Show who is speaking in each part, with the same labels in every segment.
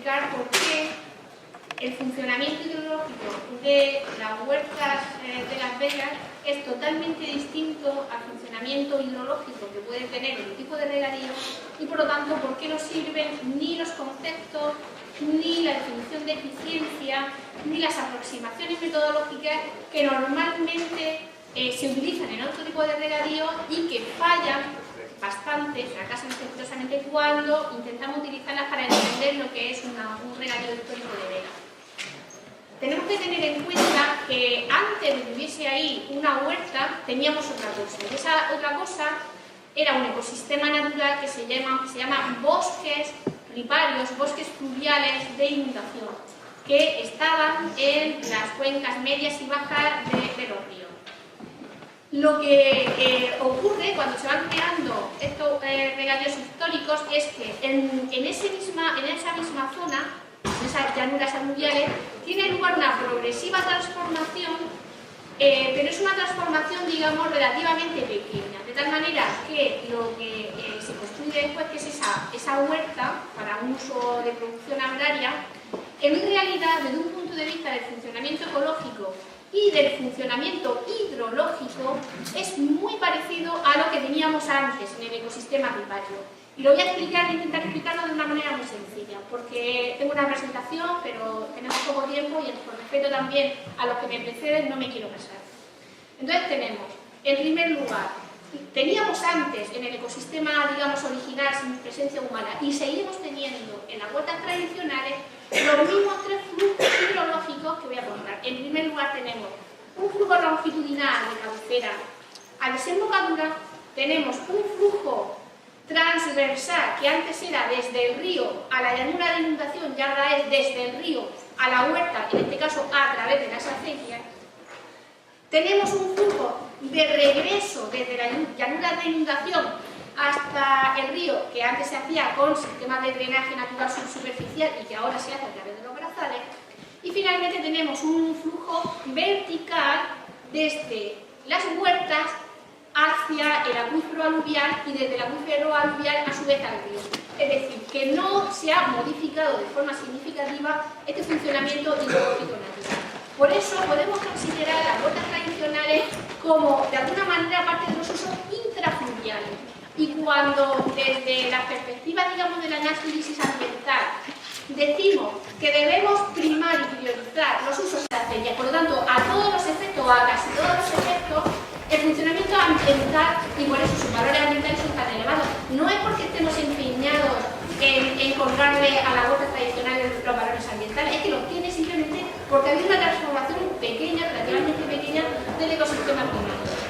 Speaker 1: explicar por qué el funcionamiento hidrológico de las huertas de Las Vegas es totalmente distinto al funcionamiento hidrológico que puede tener un tipo de regadío y, por lo tanto, por qué no sirven ni los conceptos, ni la definición de eficiencia, ni las aproximaciones metodológicas que normalmente se utilizan en otro tipo de regadío y que fallan bastante, fracasan estrepitosamente cuando intentamos utilizarlas para entender lo que es un regadío histórico de Vega. Tenemos que tener en cuenta que antes de que hubiese ahí una huerta teníamos otra cosa, y esa otra cosa era un ecosistema natural que se llama bosques riparios, bosques fluviales de inundación, que estaban en las cuencas medias y bajas de los ríos. Lo que ocurre cuando se van creando estos regadíos históricos es que en esa misma zona, en esas llanuras aluviales, tiene lugar una progresiva transformación, pero es una transformación, digamos, relativamente pequeña, de tal manera que lo que se construye después, que es esa huerta para un uso de producción agraria, en realidad, desde un punto de vista del funcionamiento ecológico y del funcionamiento hidrológico, es muy parecido a lo que teníamos antes en el ecosistema ripario. Y lo voy a intentar explicarlo de una manera muy sencilla, porque tengo una presentación, pero tenemos poco tiempo y por respeto también a los que me preceden no me quiero pasar. Entonces tenemos, en primer lugar, teníamos antes en el ecosistema, digamos, original, sin presencia humana, y seguimos teniendo en las huertas tradicionales los mismos tres flujos hidrológicos que voy a contar. En primer lugar tenemos un flujo longitudinal de cabecera a desembocadura, tenemos un flujo transversal que antes era desde el río a la llanura de inundación y ahora es desde el río a la huerta, en este caso a través de las acequias. Tenemos un flujo de regreso desde la llanura de inundación hasta el río, que antes se hacía con sistemas de drenaje natural subsuperficial y que ahora se hace a través de los brazales. Y finalmente tenemos un flujo vertical desde las huertas hacia el acuífero aluvial y desde el acuífero aluvial a su vez al río. Es decir, que no se ha modificado de forma significativa este funcionamiento hidrológico natural. Por eso podemos considerar las huertas tradicionales como, de alguna manera, parte de los usos intrafluviales. Y cuando desde la perspectiva, digamos, de la análisis ambiental decimos que debemos primar y priorizar los usos de la acequia, por lo tanto, a todos los efectos, o a casi todos los efectos, el funcionamiento ambiental, y por eso sus valores ambientales son tan elevados, no es porque estemos empeñados en encontrarle a las huertas tradicionales los valores ambientales, es que los tiene simplemente porque ha habido una transformación pequeña, relativamente pequeña, del ecosistema primario.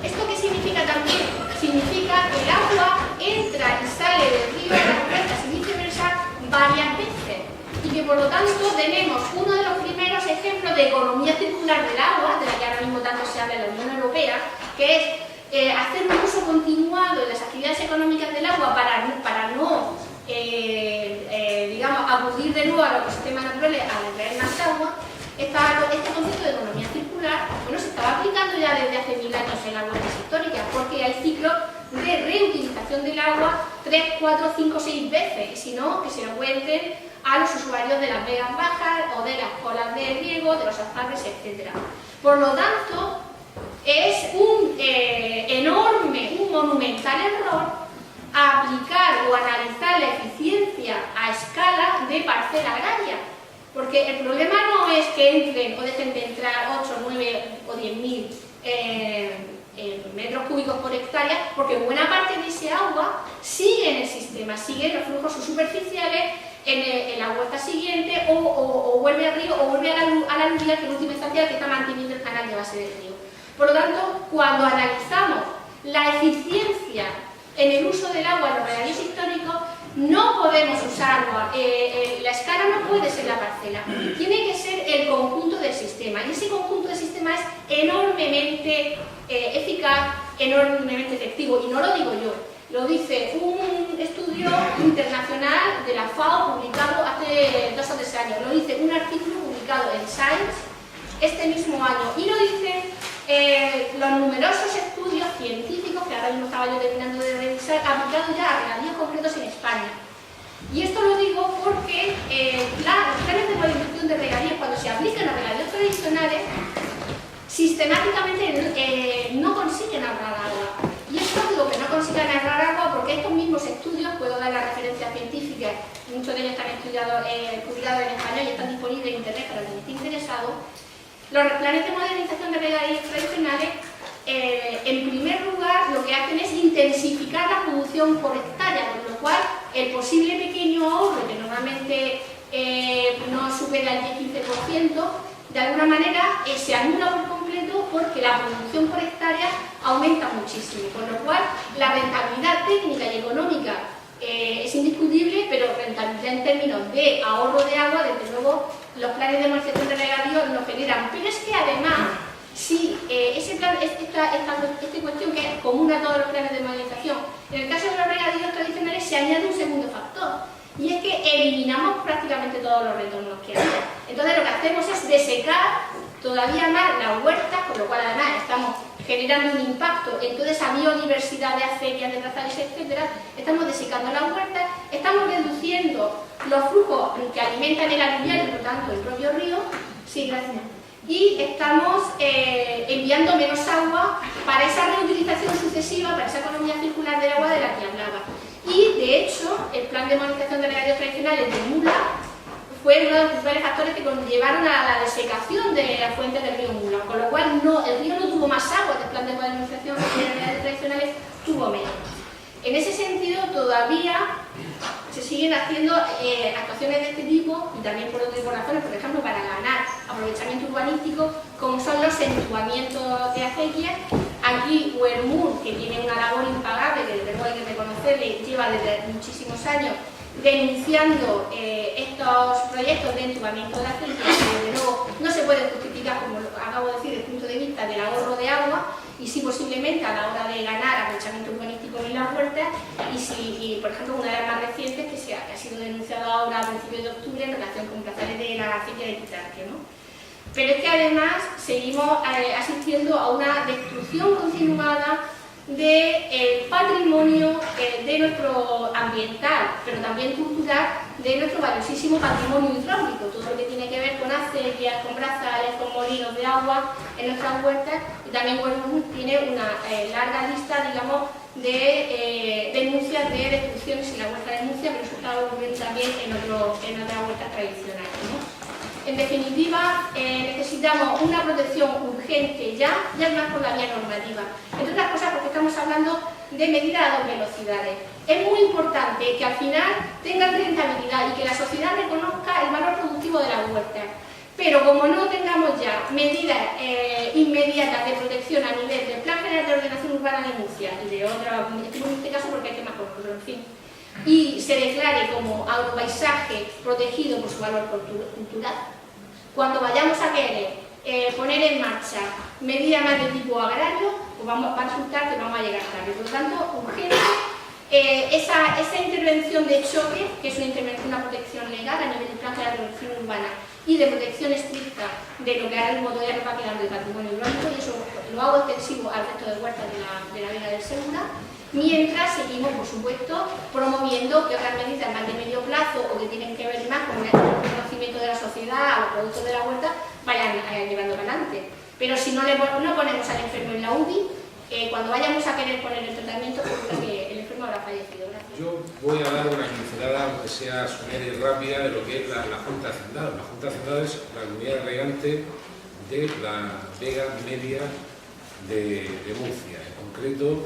Speaker 1: ¿Esto qué significa también? Significa que el agua entra y sale del río a las huertas y viceversa varias veces, y que por lo tanto tenemos uno de los primeros ejemplos de economía circular del agua, de la que ahora mismo tanto se habla en la Unión Europea, que es hacer un uso continuado de las actividades económicas del agua para no digamos, acudir de nuevo a los ecosistemas naturales a extraer más agua. Este concepto de economía circular, bueno, se estaba aplicando ya desde hace 1000 años en las huertas históricas, porque hay ciclos de reutilización del agua 3, 4, 5, 6 veces, y si no, que se lo cuenten a los usuarios de las vegas bajas o de las colas de riego, de los alfabres, etc. Por lo tanto, es un enorme, un monumental error aplicar o analizar la eficiencia a escala de parcela agraria, porque el problema no es que entren o dejen de entrar 8, 9 o 10.000 metros cúbicos por hectárea, porque buena parte de ese agua sigue en el sistema, sigue en los flujos superficiales, en la huerta siguiente, o vuelve al río, o vuelve a la aluvial, que en última instancia que está manteniendo el canal de base del río. Por lo tanto, cuando analizamos la eficiencia en el uso del agua en los regadíos históricos, no podemos usarlo, la escala no puede ser la parcela, tiene que ser el conjunto del sistema, y ese conjunto del sistema es enormemente eficaz, enormemente efectivo, y no lo digo yo, lo dice un estudio internacional de la FAO publicado hace 2 o 3 años, lo dice un artículo publicado en Science este mismo año, y lo dicen los numerosos estudios científicos que ahora mismo estaba yo terminando de revisar, aplicados ya a regadíos concretos en España. Y esto lo digo porque de regadío, cuando se aplican a regadíos tradicionales, sistemáticamente no consiguen ahorrar agua. Y es obvio que no consiguen ahorrar agua porque estos mismos estudios, puedo dar las referencias científicas, muchos de ellos están publicados en español y están disponibles en internet para quien esté interesado. Los planes de modernización de regadíos tradicionales, en primer lugar, lo que hacen es intensificar la producción por hectárea, con lo cual el posible pequeño ahorro, que normalmente no supera el 10-15%, de alguna manera se anula por completo porque la producción por hectárea aumenta muchísimo, con lo cual la rentabilidad técnica y económica es indiscutible, pero rentabilidad en términos de ahorro de agua, desde luego los planes de modernización de regadío lo generan. Pero es que además, si esta cuestión que es común a todos los planes de modernización, en el caso de los regadíos tradicionales se añade un segundo factor, y es que eliminamos prácticamente todos los retornos que hay. Entonces lo que hacemos es desecar todavía más las huertas, con lo cual además estamos generando un impacto en toda esa biodiversidad de acequias, de trazales, etcétera. Estamos desecando las huertas, estamos reduciendo los flujos que alimentan el aluvial y por tanto el propio río. Sí, gracias. Y estamos enviando menos agua para esa reutilización sucesiva, para esa economía circular del agua de la que hablaba. Y de hecho, el plan de modernización de regadíos tradicionales de Mula fue uno de los principales factores que conllevaron a la desecación de las fuentes del río Mula, con lo cual el río no tuvo más agua del plan de modernización de regadíos tradicionales, tuvo menos. En ese sentido, todavía se siguen haciendo actuaciones de este tipo, y también por otras razones, por ejemplo, para ganar aprovechamiento urbanístico, como son los entuamientos de acequias. Aquí Huermún, que tiene una labor impagable, que desde luego hay que reconocerle, lleva desde muchísimos años denunciando estos proyectos de entubamiento de acequias, que desde luego no se pueden justificar, como acabo de decir, desde el punto de vista del ahorro de agua, y sí posiblemente a la hora de ganar aprovechamiento urbanístico en las huertas, y por ejemplo una de las más recientes que ha sido denunciado ahora a principios de octubre en relación con plazales de la acequia de Pitarque, ¿no? Pero es que además seguimos asistiendo a una destrucción continuada del patrimonio de nuestro ambiental, pero también cultural, de nuestro valiosísimo patrimonio hidráulico, todo lo que tiene que ver con acequias, con brazales, con molinos de agua en nuestras huertas. Y también Huermún tiene una larga lista, digamos, de denuncias de destrucciones en la huerta de Murcia, pero eso está ocurriendo también en otras huertas tradicionales, ¿no? En definitiva, necesitamos una protección urgente ya es más por la vía normativa. Entre otras cosas porque estamos hablando de medidas a dos velocidades. Es muy importante que al final tengan rentabilidad y que la sociedad reconozca el valor productivo de las huertas. Pero como no tengamos ya medidas inmediatas de protección a nivel del Plan General de Ordenación Urbana de Murcia y de otra, en este caso porque hay que más pero en fin, y se declare como agropaisaje protegido por su valor cultural, cuando vayamos a querer poner en marcha medidas más de tipo agrario, pues va a resultar que vamos a llegar tarde. Por lo tanto, urgente esa intervención de choque, que es una protección legal a nivel del Plan General de Ordenación Urbana y de protección estricta de lo que ahora mismo todavía nos va quedando de patrimonio urbánico, y eso lo hago extensivo al resto de huertas de la Vega del Segura, mientras seguimos, por supuesto, promoviendo que otras medidas más de medio plazo o que tienen que ver más con el conocimiento de la sociedad, a los productos de la huerta, vayan llevando para adelante. Pero si no ponemos al enfermo en la UBI, cuando vayamos a querer poner el tratamiento, creo que el enfermo habrá fallecido. Gracias.
Speaker 2: Yo voy a dar una pincelada, aunque sea sumera y rápida, de lo que es la Junta de Hacendados. La Junta de Hacendados es la comunidad regante de la Vega Media de Murcia. En concreto,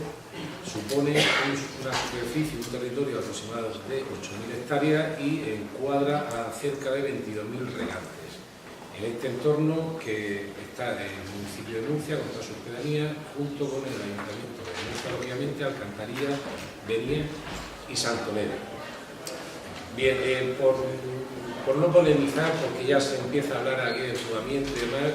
Speaker 2: supone una superficie, un territorio aproximado de 8.000 hectáreas y encuadra a cerca de 22.000 regantes. En este entorno que está en el municipio de Murcia, con todas sus pedanías, junto con el ayuntamiento de Murcia, lógicamente, Alcantarilla, Benier y Santonera. Bien, por no polemizar, porque ya se empieza a hablar aquí de entubamiento y demás,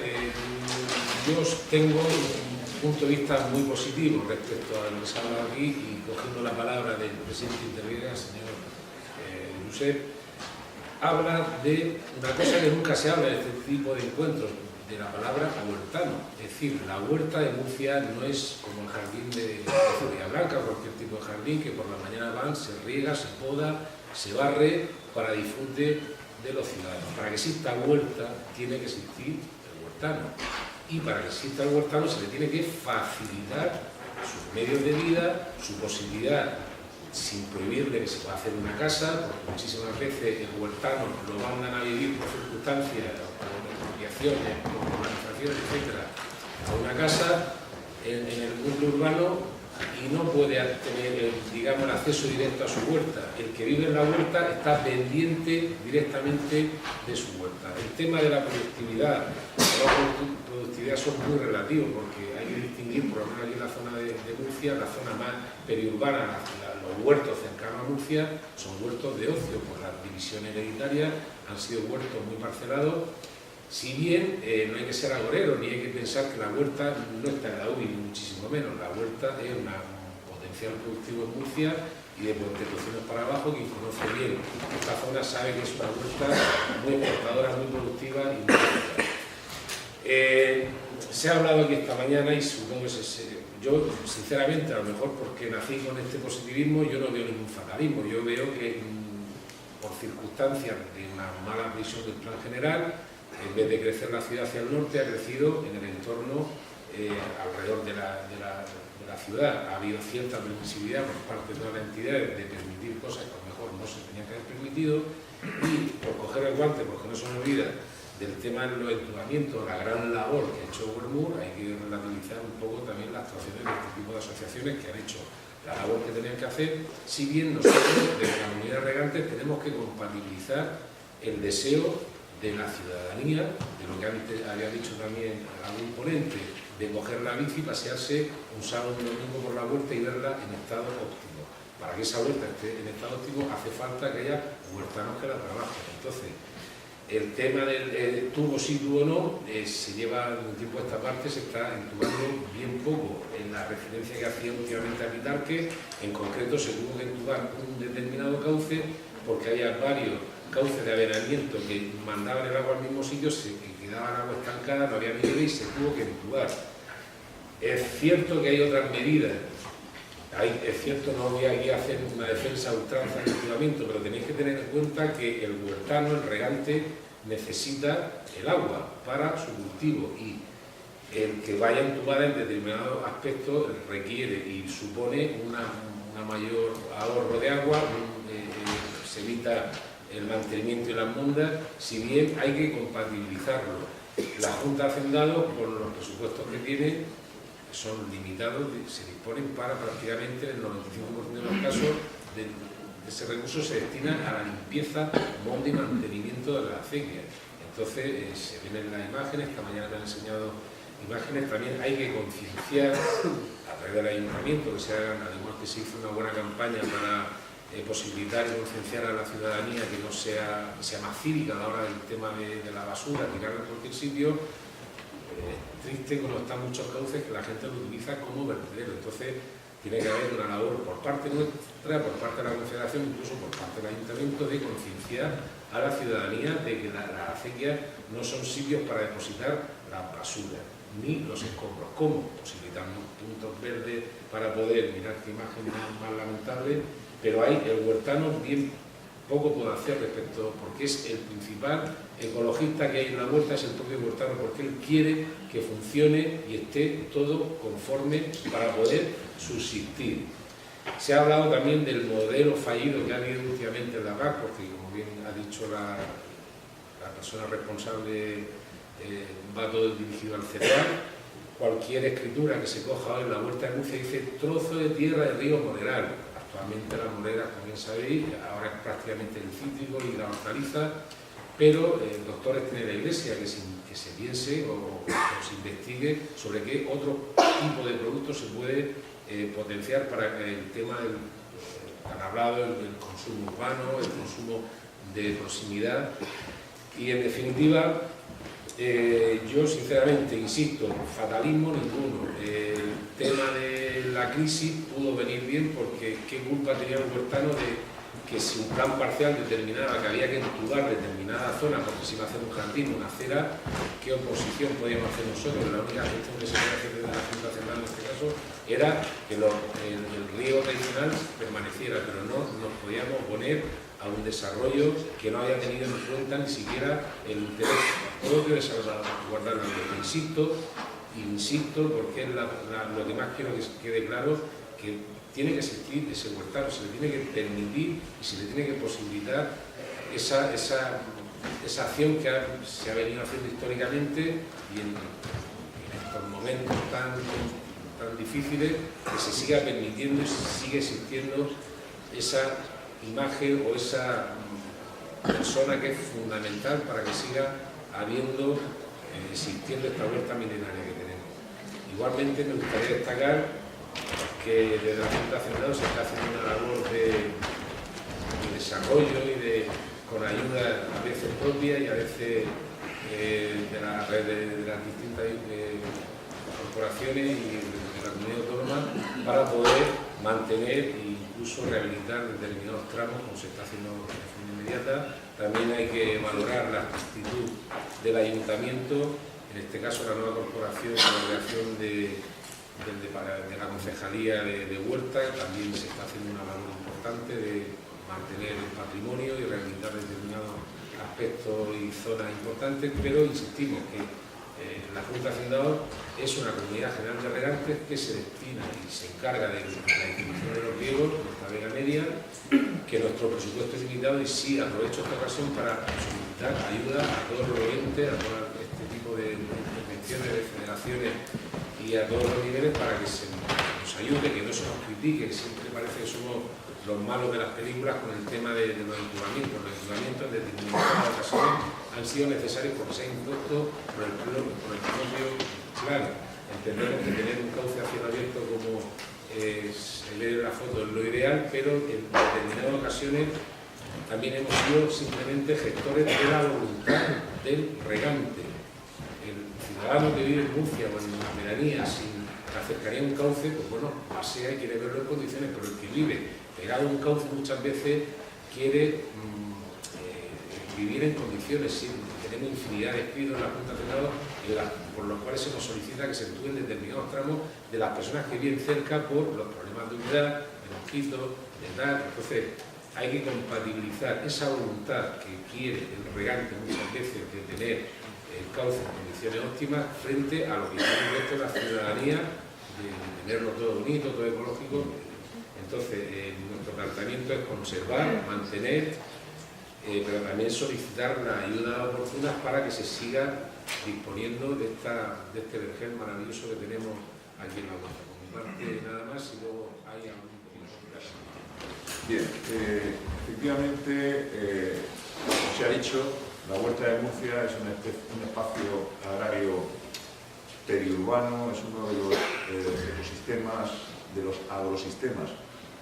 Speaker 2: yo tengo un punto de vista muy positivo respecto a lo que se habla aquí, y cogiendo la palabra del presidente Intervega, el señor Josep, habla de una cosa que nunca se habla en este tipo de encuentros, de la palabra huertano. Es decir, la huerta de Murcia no es como el jardín de Floridablanca o cualquier tipo de jardín que por la mañana van, se riega, se poda, se barre para disfrute de los ciudadanos. Para que exista huerta tiene que existir el huertano, y para que exista el huertano se le tiene que facilitar sus medios de vida, su posibilidad, sin prohibirle que se pueda hacer una casa, porque muchísimas veces el huertano lo mandan a vivir por circunstancias, por expropiaciones, por urbanizaciones, etcétera, a una casa en el núcleo urbano, y no puede tener, digamos, el acceso directo a su huerta. El que vive en la huerta está pendiente directamente de su huerta. El tema de la productividad, la productividad son muy relativos, porque hay que distinguir, por lo menos aquí en la zona de Murcia, la zona más periurbana, los huertos cercanos a Murcia son huertos de ocio, por la división hereditaria han sido huertos muy parcelados. Si bien no hay que ser agorero, ni hay que pensar que la huerta no está en la UBI, ni muchísimo menos. La huerta es un potencial productivo en Murcia, y de Puente Tocinos para abajo, quien conoce bien esta zona sabe que es una huerta muy exportadora, muy productiva y muy rica. Se ha hablado aquí esta mañana, y supongo que yo, sinceramente, a lo mejor porque nací con este positivismo, yo no veo ningún fatalismo. Yo veo que por circunstancias de una mala visión del plan general, en vez de crecer la ciudad hacia el norte, ha crecido en el entorno alrededor de la ciudad. Ha habido cierta permisividad por parte de todas las entidades de permitir cosas que a lo mejor no se tenían que haber permitido, y por coger el guante, porque no se me olvida, del tema de los entubamientos, la gran labor que ha hecho Wermur, hay que relativizar un poco también las actuaciones de este tipo de asociaciones que han hecho la labor que tenían que hacer, si bien nosotros, desde la comunidad regante, tenemos que compatibilizar el deseo de la ciudadanía, de lo que antes había dicho también algún ponente, de coger la bici, pasearse un sábado y un domingo por la huerta y verla en estado óptimo. Para que esa huerta esté en estado óptimo hace falta que haya huertanos que la trabajen. Entonces, el tema del tubo sí, tubo no, se lleva un tiempo a esta parte, se está entubando bien poco. En la referencia que hacía últimamente a Pitarque, en concreto se tuvo que entubar un determinado cauce, porque había varios cauces de avenamiento que mandaban el agua al mismo sitio, se quedaba el agua estancada, no había nivel y se tuvo que entubar. Es cierto que hay otras medidas, es cierto, no voy aquí a hacer una defensa a ultranza del entubamiento, pero tenéis que tener en cuenta que el huertano, el regante, necesita el agua para su cultivo, y el que vaya a entubar en determinados aspectos requiere y supone una mayor ahorro de agua, se evita el mantenimiento y las mundas, si bien hay que compatibilizarlo. La Junta de Hacendados, con los presupuestos que tiene, son limitados, se disponen para prácticamente el 95% de los casos de ese recurso se destina a la limpieza, monte y mantenimiento de las acequias. Entonces, se ven en las imágenes, esta mañana me han enseñado imágenes, también hay que concienciar a través del ayuntamiento, que se hagan, al igual que se hizo una buena campaña para posibilitar y concienciar a la ciudadanía que no sea más cívica a la hora del tema de la basura, tirarla en cualquier sitio. Es triste como están muchos cauces que la gente lo utiliza como vertedero. Entonces tiene que haber una labor por parte nuestra, por parte de la Confederación, incluso por parte del Ayuntamiento, de concienciar a la ciudadanía de que las acequias no son sitios para depositar la basura ni los escombros. ¿Cómo? Posibilitando puntos verdes para poder, mirar qué imagen más lamentable, pero hay el huertano bien poco puede hacer respecto, porque es el principal ecologista que hay en la huerta, es el propio huertano, porque él quiere que funcione y esté todo conforme para poder subsistir. Se ha hablado también del modelo fallido que ha habido últimamente en la PAC, porque como bien ha dicho la persona responsable, va todo dirigido al cereal. Cualquier escritura que se coja hoy en la huerta de Murcia dice trozo de tierra de río Moderal. Actualmente la morera, como bien sabéis, ahora es prácticamente el cítrico y la hortaliza, pero doctores tiene la Iglesia que se piense o se investigue sobre qué otro tipo de productos se puede potenciar para el tema del tan hablado, el consumo urbano, el consumo de proximidad. Y en definitiva, yo sinceramente insisto, fatalismo ninguno. El tema de la crisis pudo venir bien porque qué culpa tenía el huertano de que si un plan parcial determinaba que había que entubar determinada zona porque se iba a hacer un jardín, una acera, qué oposición podíamos hacer nosotros. La única gestión que se podía hacer desde la Junta Central en este caso era que el río tradicional permaneciera, pero no nos podíamos oponer a un desarrollo que no haya tenido en cuenta ni siquiera el interés propio de salvaguardar la vida. Insisto, porque es lo que más quiero que quede claro, que tiene que existir ese huertano, se le tiene que permitir y se le tiene que posibilitar esa acción que se ha venido haciendo históricamente y en estos momentos tan difíciles, que se siga permitiendo y sigue existiendo esa imagen o esa persona que es fundamental para que siga existiendo esta huerta milenaria que tenemos. Igualmente me gustaría destacar que desde la Junta de Hacendados se está haciendo una labor de desarrollo y con ayuda a veces propia y a veces de las distintas corporaciones y de la comunidad autónoma para poder mantener e incluso rehabilitar determinados tramos, como se está haciendo de forma inmediata. También hay que valorar la actitud del ayuntamiento, en este caso la nueva corporación con la creación de la Concejalía de Huerta. También se está haciendo una labor importante de mantener el patrimonio y rehabilitar determinados aspectos y zonas importantes, pero insistimos que la Junta de Hacendados es una comunidad general de regantes que se destina y se encarga de la distribución de los riegos de esta vega media, que nuestro presupuesto es limitado, y sí aprovecho esta ocasión para solicitar ayuda a todos los oyentes, a todo este tipo de intervenciones, de federaciones y a todos los niveles para que se nos ayude, que no se nos critique, que siempre parece que somos los malos de las películas con el tema de los encubamientos. Los encubamientos en determinadas ocasiones han sido necesarios porque se han impuesto por el propio plan. Entendemos que tener un cauce a cielo abierto, como se lee en la foto, es lo ideal, pero en determinadas ocasiones también hemos sido simplemente gestores de la voluntad del regante. El ciudadano que vive en Murcia o en la Medanía sin la cercanía de un cauce, pues bueno, pasea y quiere verlo en condiciones, pero el que vive pegado a un cauce muchas veces quiere vivir en condiciones. Sí, tenemos infinidad de escritos en la Junta de Hacendados por los cuales se nos solicita que se actúen determinados tramos de las personas que viven cerca por los problemas de humedad, de mosquitos, de edad. Entonces hay que compatibilizar esa voluntad que quiere el regante muchas veces de tener el cauce en condiciones óptimas frente a lo que quiere el resto de la ciudadanía, de tenerlo todo bonito, todo ecológico. Entonces, nuestro planteamiento es conservar, mantener, pero también solicitar las ayudas oportunas para que se siga disponiendo de este vergel maravilloso que tenemos aquí en la huerta. Por mi parte, nada más, y luego hay algún comentario.
Speaker 3: Bien, efectivamente, como se ha dicho, la Huerta de Murcia es un espacio agrario periurbano, es uno de los ecosistemas, de los agrosistemas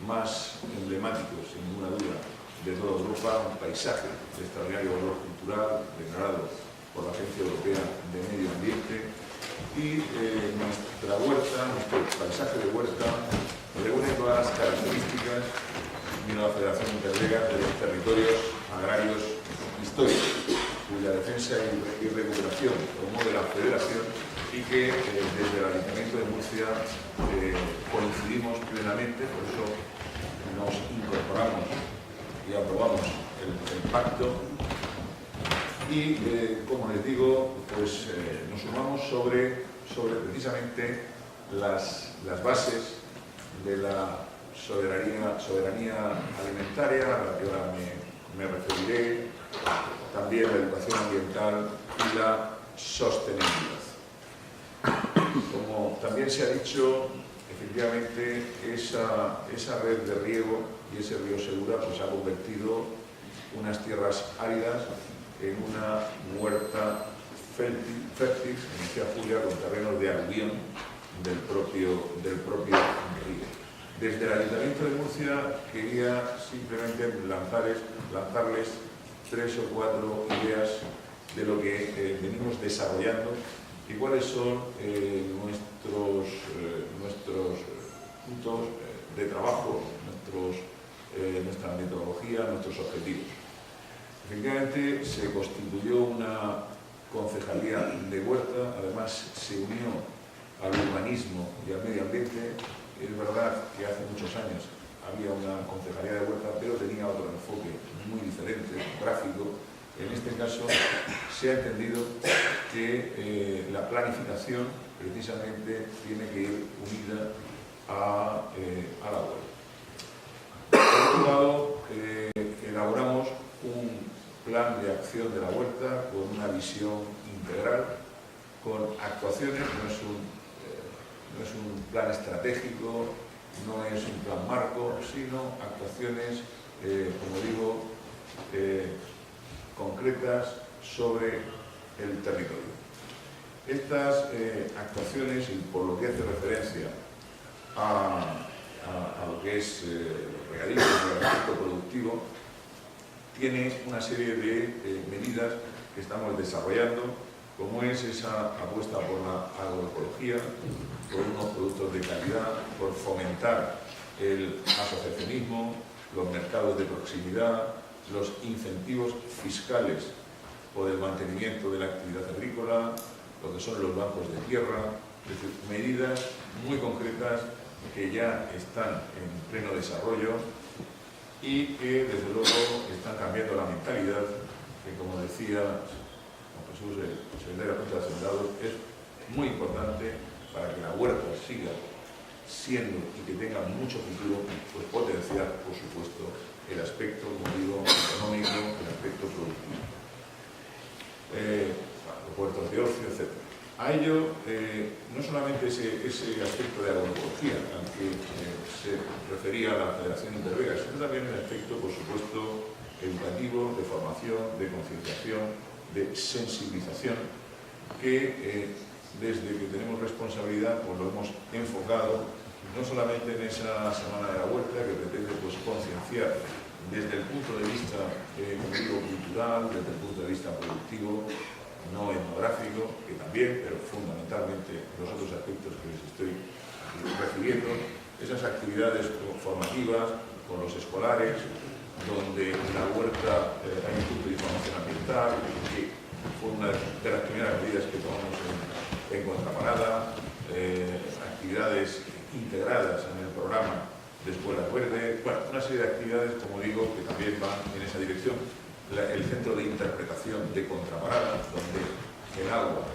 Speaker 3: más emblemáticos, sin ninguna duda, de toda Europa, un paisaje de extraordinario valor cultural, declarado por la Agencia Europea de Medio Ambiente, y nuestra huerta, nuestro paisaje de huerta, reúne todas las características de una Federación Interlega de los territorios agrarios históricos, cuya defensa y recuperación promueve la Federación, y que desde el Ayuntamiento de Murcia coincidimos plenamente. Por eso nos incorporamos y aprobamos el pacto y, como les digo, pues nos sumamos sobre precisamente las bases de la soberanía alimentaria, a la que ahora me referiré, también la educación ambiental y la sostenibilidad. Como también se ha dicho, efectivamente esa red de riego y ese río Segura pues ha convertido unas tierras áridas en una huerta fértil, como decía Julia, con terrenos de aluvión del propio río. Desde el Ayuntamiento de Murcia quería simplemente lanzarles 3 o 4 ideas de lo que venimos desarrollando y cuáles son nuestros puntos de trabajo, nuestra metodología, nuestros objetivos. Efectivamente, se constituyó una concejalía de huerta, además se unió al urbanismo y al medio ambiente. Es verdad que hace muchos años había una concejalía de huerta, pero tenía otro enfoque muy diferente, gráfico. En este caso se ha entendido que la planificación precisamente tiene que ir unida a la huerta. Por otro lado, elaboramos un plan de acción de la huerta con una visión integral, con actuaciones, no es un plan estratégico, no es un plan marco, sino actuaciones, como digo, concretas sobre el territorio. Estas actuaciones, y por lo que hace referencia a lo que es los regadíos, el aspecto productivo, tiene una serie de medidas que estamos desarrollando, como es esa apuesta por la agroecología, por unos productos de calidad, por fomentar el asociacionismo, los mercados de proximidad, los incentivos fiscales por el mantenimiento de la actividad agrícola, lo que son los bancos de tierra, es decir, medidas muy concretas que ya están en pleno desarrollo y que desde luego están cambiando la mentalidad, que como decía Jesús, el secretario de la Junta de Hacendados, es muy importante para que la huerta siga siendo y que tenga mucho futuro, pues potenciar, por supuesto, el aspecto, como digo, económico, el aspecto productivo. Los puertos de ocio, etc. A ello, no solamente ese aspecto de agroecología al que se refería la Federación Intervega, sino también el aspecto, por supuesto, educativo, de formación, de concienciación, de sensibilización, que desde que tenemos responsabilidad pues lo hemos enfocado no solamente en esa Semana de la Huerta, que pretende pues concienciar desde el punto de vista cultural, desde el punto de vista productivo, no etnográfico, que también, pero fundamentalmente los otros aspectos que les estoy refiriendo, esas actividades formativas con los escolares, donde en la huerta hay un punto de información ambiental, que fue una de las primeras medidas que tomamos en Contraparada, actividades integradas en el programa de Escuela Verde, bueno, una serie de actividades, como digo, que también van en esa dirección. El centro de interpretación de Contraparada, donde el agua,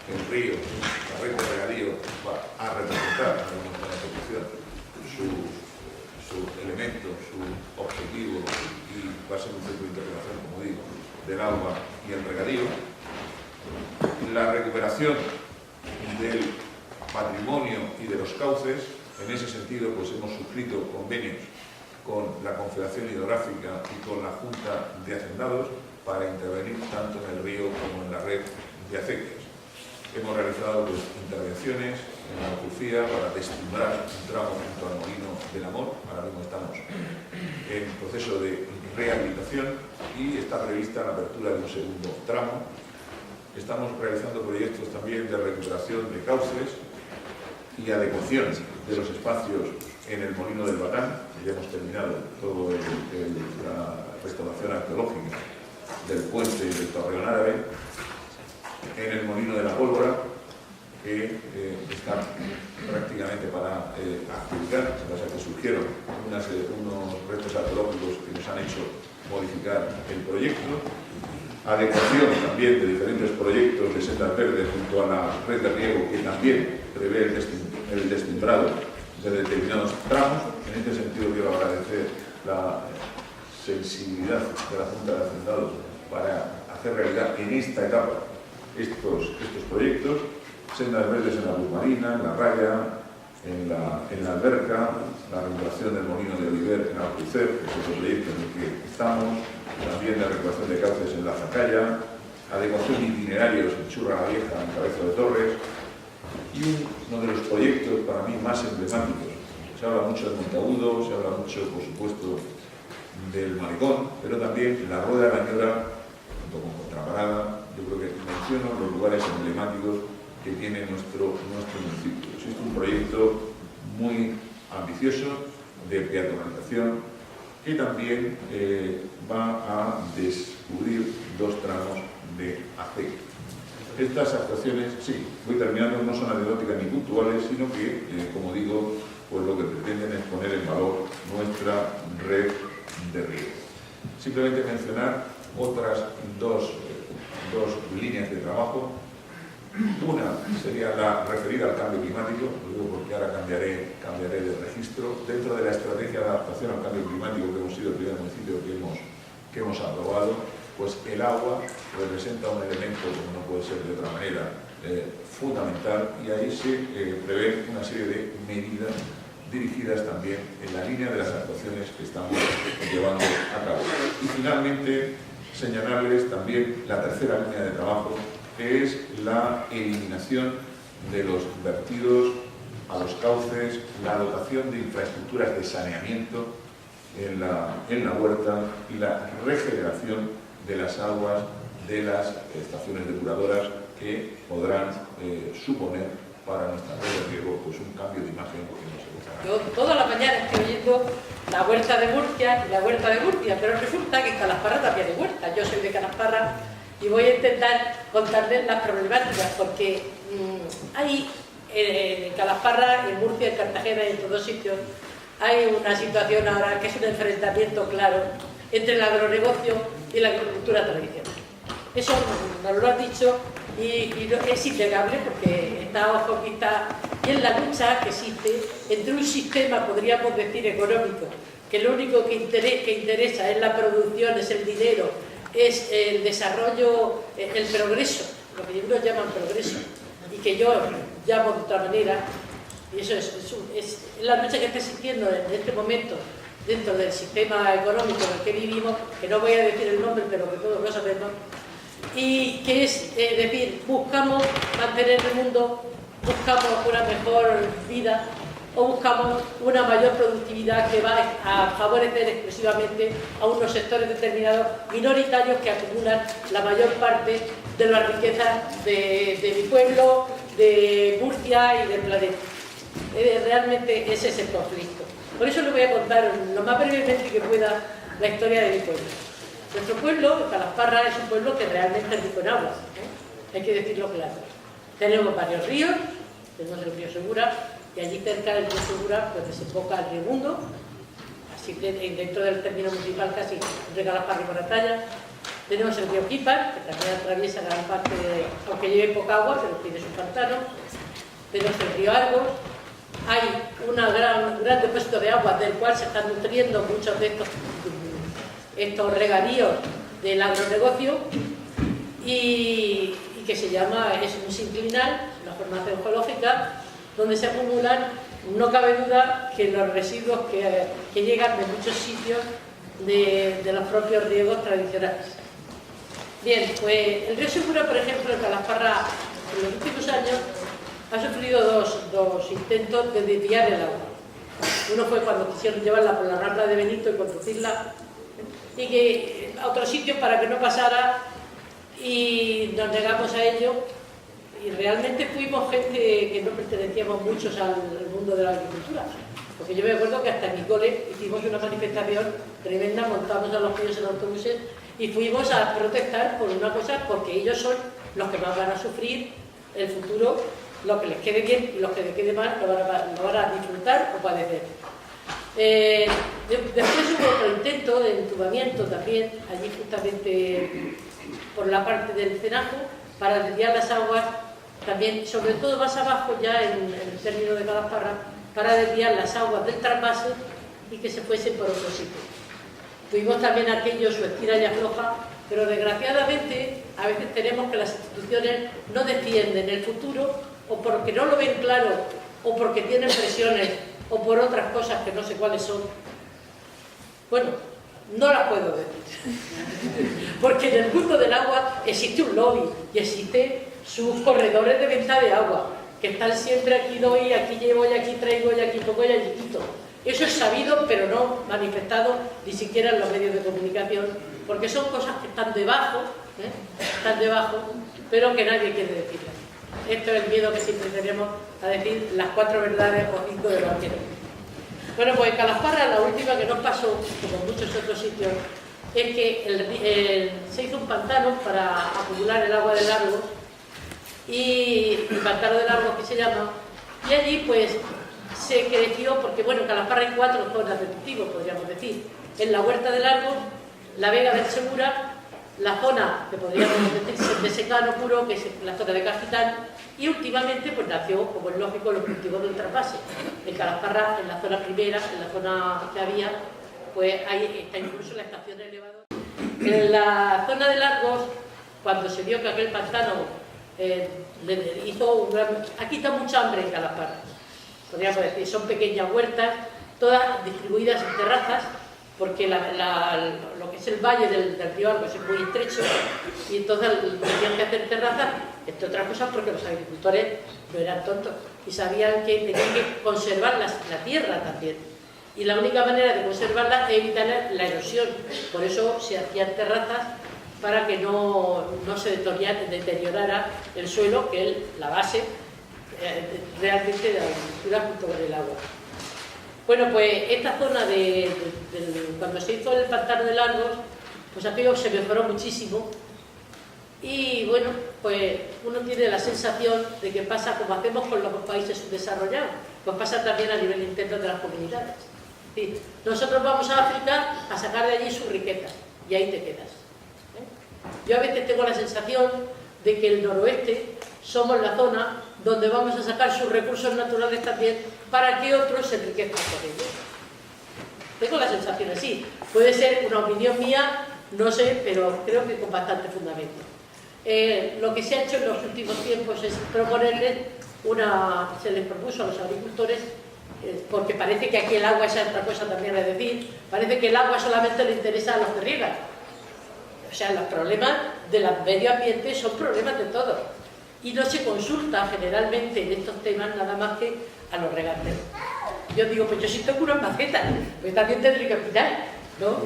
Speaker 3: el río, la red de regadío va a representar en nuestra ejecución su elemento, su objetivo, y va a ser un centro de interpretación, como digo, del agua y el regadío. La recuperación del patrimonio y de los cauces, en ese sentido pues hemos suscrito convenios con la Confederación Hidrográfica y con la Junta de Hacendados para intervenir tanto en el río como en la red de acequias. Hemos realizado pues, intervenciones en la Alcucía para destimbrar un tramo junto al Molino del Amor. Ahora mismo estamos en proceso de rehabilitación y está prevista la apertura de un segundo tramo. Estamos realizando proyectos también de recuperación de cauces y adecuación de los espacios en el Molino del Batán. Ya hemos terminado toda la restauración arqueológica del puente del Torreón Árabe, en el Molino de la Pólvora, que está prácticamente para adjudicar, lo que pasa es que surgieron unos restos arqueológicos que nos han hecho modificar el proyecto, adecuación también de diferentes proyectos de setas verdes junto a la red de riego, que también prevé el destimbrado de determinados tramos. En este sentido quiero agradecer la sensibilidad de la Junta de Hacendados para hacer realidad en esta etapa estos proyectos. Sendas verdes en la Luz Marina, en la Raya, en la Alberca, la recuperación del Molino de Oliver en Alcucer, que es otro proyecto en el que estamos, también la recuperación de cauces en la Zacalla, adecuación de itinerarios en Churra la Vieja, en Cabeza de Torres, y uno de los proyectos para mí más emblemáticos. Se habla mucho del Monteagudo, se habla mucho, por supuesto, del Malecón, pero también la Rueda de la Ñora, junto con Contraparada. Yo creo que menciono los lugares emblemáticos que tiene nuestro municipio. Es un proyecto muy ambicioso de peatonalización que también va a descubrir 2 tramos de aceite. Estos estas actuaciones, sí, voy terminando, no son anecdóticas ni puntuales, sino que, como digo, pues lo que pretenden es poner en valor nuestra red de riego. Simplemente mencionar otras dos líneas de trabajo. Una sería la referida al cambio climático, lo digo porque ahora cambiaré de registro. Dentro de la estrategia de adaptación al cambio climático, que hemos sido el primer municipio que hemos aprobado, pues el agua representa un elemento, como no puede ser de otra manera, fundamental, y ahí se prevé una serie de medidas dirigidas también en la línea de las actuaciones que estamos llevando a cabo. Y finalmente, señalarles también la tercera línea de trabajo, que es la eliminación de los vertidos a los cauces, la dotación de infraestructuras de saneamiento en la huerta y la regeneración de las aguas de las estaciones depuradoras, que podrán suponer para nuestra red de riego pues un cambio de imagen que no se buscará.
Speaker 4: Yo toda la mañana estoy oyendo la huerta de Murcia y la huerta de Murcia, pero resulta que en Calasparra también hay huerta. Yo soy de Calasparra y voy a intentar contarles las problemáticas, porque hay en Calasparra, en Murcia, en Cartagena y en todos sitios hay una situación ahora que es un enfrentamiento claro entre el agronegocio y la agricultura tradicional. Eso nos lo han dicho y es innegable, porque está a ojo vista, y es la lucha que existe entre un sistema, podríamos decir, económico, que lo único que interesa es la producción, es el dinero, es el desarrollo, el progreso, lo que ellos llaman progreso, y que yo llamo de otra manera, y eso es la lucha que está existiendo en este momento dentro del sistema económico en el que vivimos, que no voy a decir el nombre, pero que todos lo sabemos, y que es decir, buscamos mantener el mundo, buscamos una mejor vida, o buscamos una mayor productividad que va a favorecer exclusivamente a unos sectores determinados minoritarios que acumulan la mayor parte de las riquezas de mi pueblo, de Murcia y del planeta. Realmente ese es el conflicto. Por eso les voy a contar lo más brevemente que pueda la historia de mi pueblo. Nuestro pueblo, Calasparra, es un pueblo que realmente es rico en agua, hay que decirlo claro. Tenemos varios ríos, tenemos el río Segura, y allí cerca del río Segura pues desemboca el río Mundo, así dentro del término municipal casi entre Calasparra y Moratalla. Tenemos el río Quípar, que también atraviesa gran parte aunque lleve poca agua, pero tiene su pantano. Tenemos el río Argos. Hay un gran depósito de agua del cual se están nutriendo muchos de estos regadíos del agronegocio, y que se llama, es un sinclinal, una formación geológica donde se acumulan, no cabe duda, que los residuos que llegan de muchos sitios de los propios riegos tradicionales. Bien, pues el río Segura, por ejemplo, en Calasparra, en los últimos años ha sufrido dos intentos de desviar el agua. Uno fue cuando quisieron llevarla por la Rambla de Benito y conducirla y que a otros sitios para que no pasara, y nos negamos a ello, y realmente fuimos gente que no pertenecíamos muchos al mundo de la agricultura, porque yo me acuerdo que hasta en mi cole hicimos una manifestación tremenda, montamos a los niños en autobuses y fuimos a protestar por una cosa, porque ellos son los que más van a sufrir el futuro, lo que les quede bien y los que les quede mal lo van a disfrutar o padecer. Después hubo otro intento de entubamiento también, allí justamente por la parte del Cenajo, para desviar las aguas, también, sobre todo más abajo ya en el término de Calasparra, para desviar las aguas del trasvase y que se fuesen por otro sitio. Tuvimos también aquello, su estira y afloja, pero desgraciadamente a veces tenemos que las instituciones no defienden el futuro, o porque no lo ven claro, o porque tienen presiones, o por otras cosas que no sé cuáles son. Bueno, no las puedo decir, porque en el mundo del agua existe un lobby y existen sus corredores de venta de agua, que están siempre aquí doy, aquí llevo, y aquí traigo, y aquí pongo, y allí quito. Eso es sabido, pero no manifestado ni siquiera en los medios de comunicación, porque son cosas que están debajo, pero que nadie quiere decirlas. Esto es el miedo que siempre tenemos a decir las 4 verdades o 5 de los que no. Bueno, pues en Calasparra, la última que nos pasó, como en muchos otros sitios, es que se hizo un pantano para acumular el agua del Argos, y Pantano de Largos, que se llama, y allí pues se creció, porque bueno, en Calasparra hay 4 zonas de cultivo, podríamos decir. En la Huerta de Largos, la Vega del Segura, la zona que podríamos decir de secano puro, que es la zona de Cafitán, y últimamente pues nació, como es lógico, los cultivos del trasvase. En Calasparra, en la zona primera, en la zona que había, pues ahí está incluso la estación de elevador. En la zona de Largos, cuando se vio que aquel pantano le hizo un gran... Aquí está mucha hambre en Calasparra, podríamos decir, son pequeñas huertas, todas distribuidas en terrazas, porque lo que es el valle del río Argos es muy estrecho y entonces tenían que hacer terrazas, entre otras cosas porque los agricultores no eran tontos y sabían que tenían que conservar la tierra también. Y la única manera de conservarla es evitar la erosión, por eso se hacían terrazas para que no se deteriorara el suelo, que es la base realmente de la agricultura junto con el agua. Bueno, pues esta zona cuando se hizo el Pantano de Largos, pues aquello se mejoró muchísimo y bueno, pues uno tiene la sensación de que pasa como hacemos con los países subdesarrollados, pues pasa también a nivel interno de las comunidades. Es decir, nosotros vamos a África a sacar de allí su riqueza y ahí te quedas. Yo a veces tengo la sensación de que el noroeste somos la zona donde vamos a sacar sus recursos naturales también para que otros se enriquezcan con ellos. Tengo la sensación así. Puede ser una opinión mía, no sé, pero creo que con bastante fundamento. Lo que se ha hecho en los últimos tiempos es proponerles se les propuso a los agricultores, porque parece que aquí el agua es otra cosa también, es decir, parece que el agua solamente le interesa a los que riegan. O sea, los problemas del medio ambiente son problemas de todos. Y no se consulta generalmente en estos temas nada más que a los regantes. Yo digo, pues yo sí tengo unas macetas, pues también tendré que opinar, ¿no?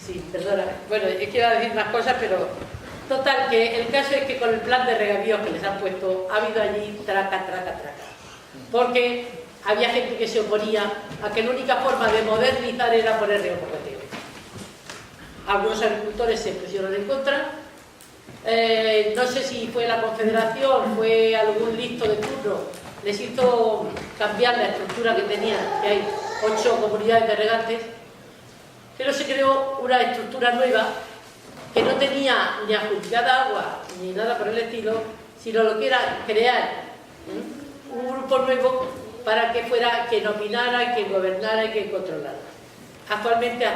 Speaker 4: Sí, perdona. Bueno, es que iba a decir más cosas, pero total, que el caso es que con el plan de regadíos que les han puesto, ha habido allí traca. Porque había gente que se oponía a que la única forma de modernizar era poner riego por goteo. Algunos agricultores se pusieron en contra. No sé si fue la Confederación, fue algún listo de turno, les hizo cambiar la estructura que tenían, que hay 8 comunidades de regantes, pero se creó una estructura nueva que no tenía ni adjudicada agua ni nada por el estilo, sino lo que era crear un grupo nuevo para que fuera quien opinara, quien gobernara y quien controlara. Actualmente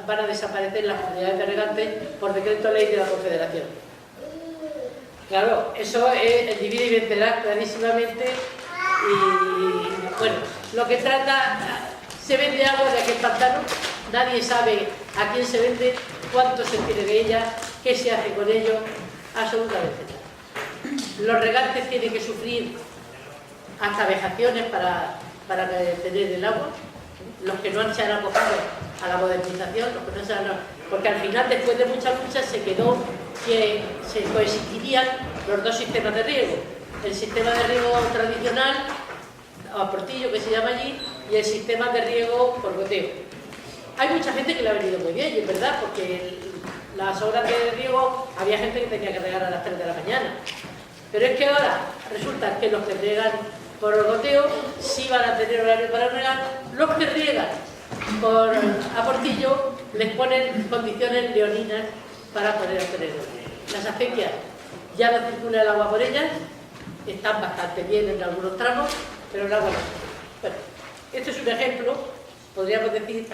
Speaker 4: van a desaparecer las comunidades de regantes por decreto ley de la Confederación. Claro, eso es divide y vencerá clarísimamente y bueno, lo que trata, se vende agua de aquel pantano, nadie sabe a quién se vende, cuánto se tiene de ella, qué se hace con ello, absolutamente nada. Los regantes tienen que sufrir hasta vejaciones para tener el agua. Los que no se han acogado a la modernización, porque al final, después de muchas luchas, se quedó que se coexistirían los dos sistemas de riego. El sistema de riego tradicional, a portillo que se llama allí, y el sistema de riego por goteo. Hay mucha gente que le ha venido muy bien, y es verdad, porque las horas de riego había gente que tenía que regar a las 3 de la mañana. Pero es que ahora resulta que los que riegan por el goteo sí van a tener horario para regar. Los que riegan a portillo les ponen condiciones leoninas para poder obtener las acequias. Ya no circula el agua por ellas, están bastante bien en algunos tramos, pero el agua no. Bueno, este es un ejemplo, podríamos decir,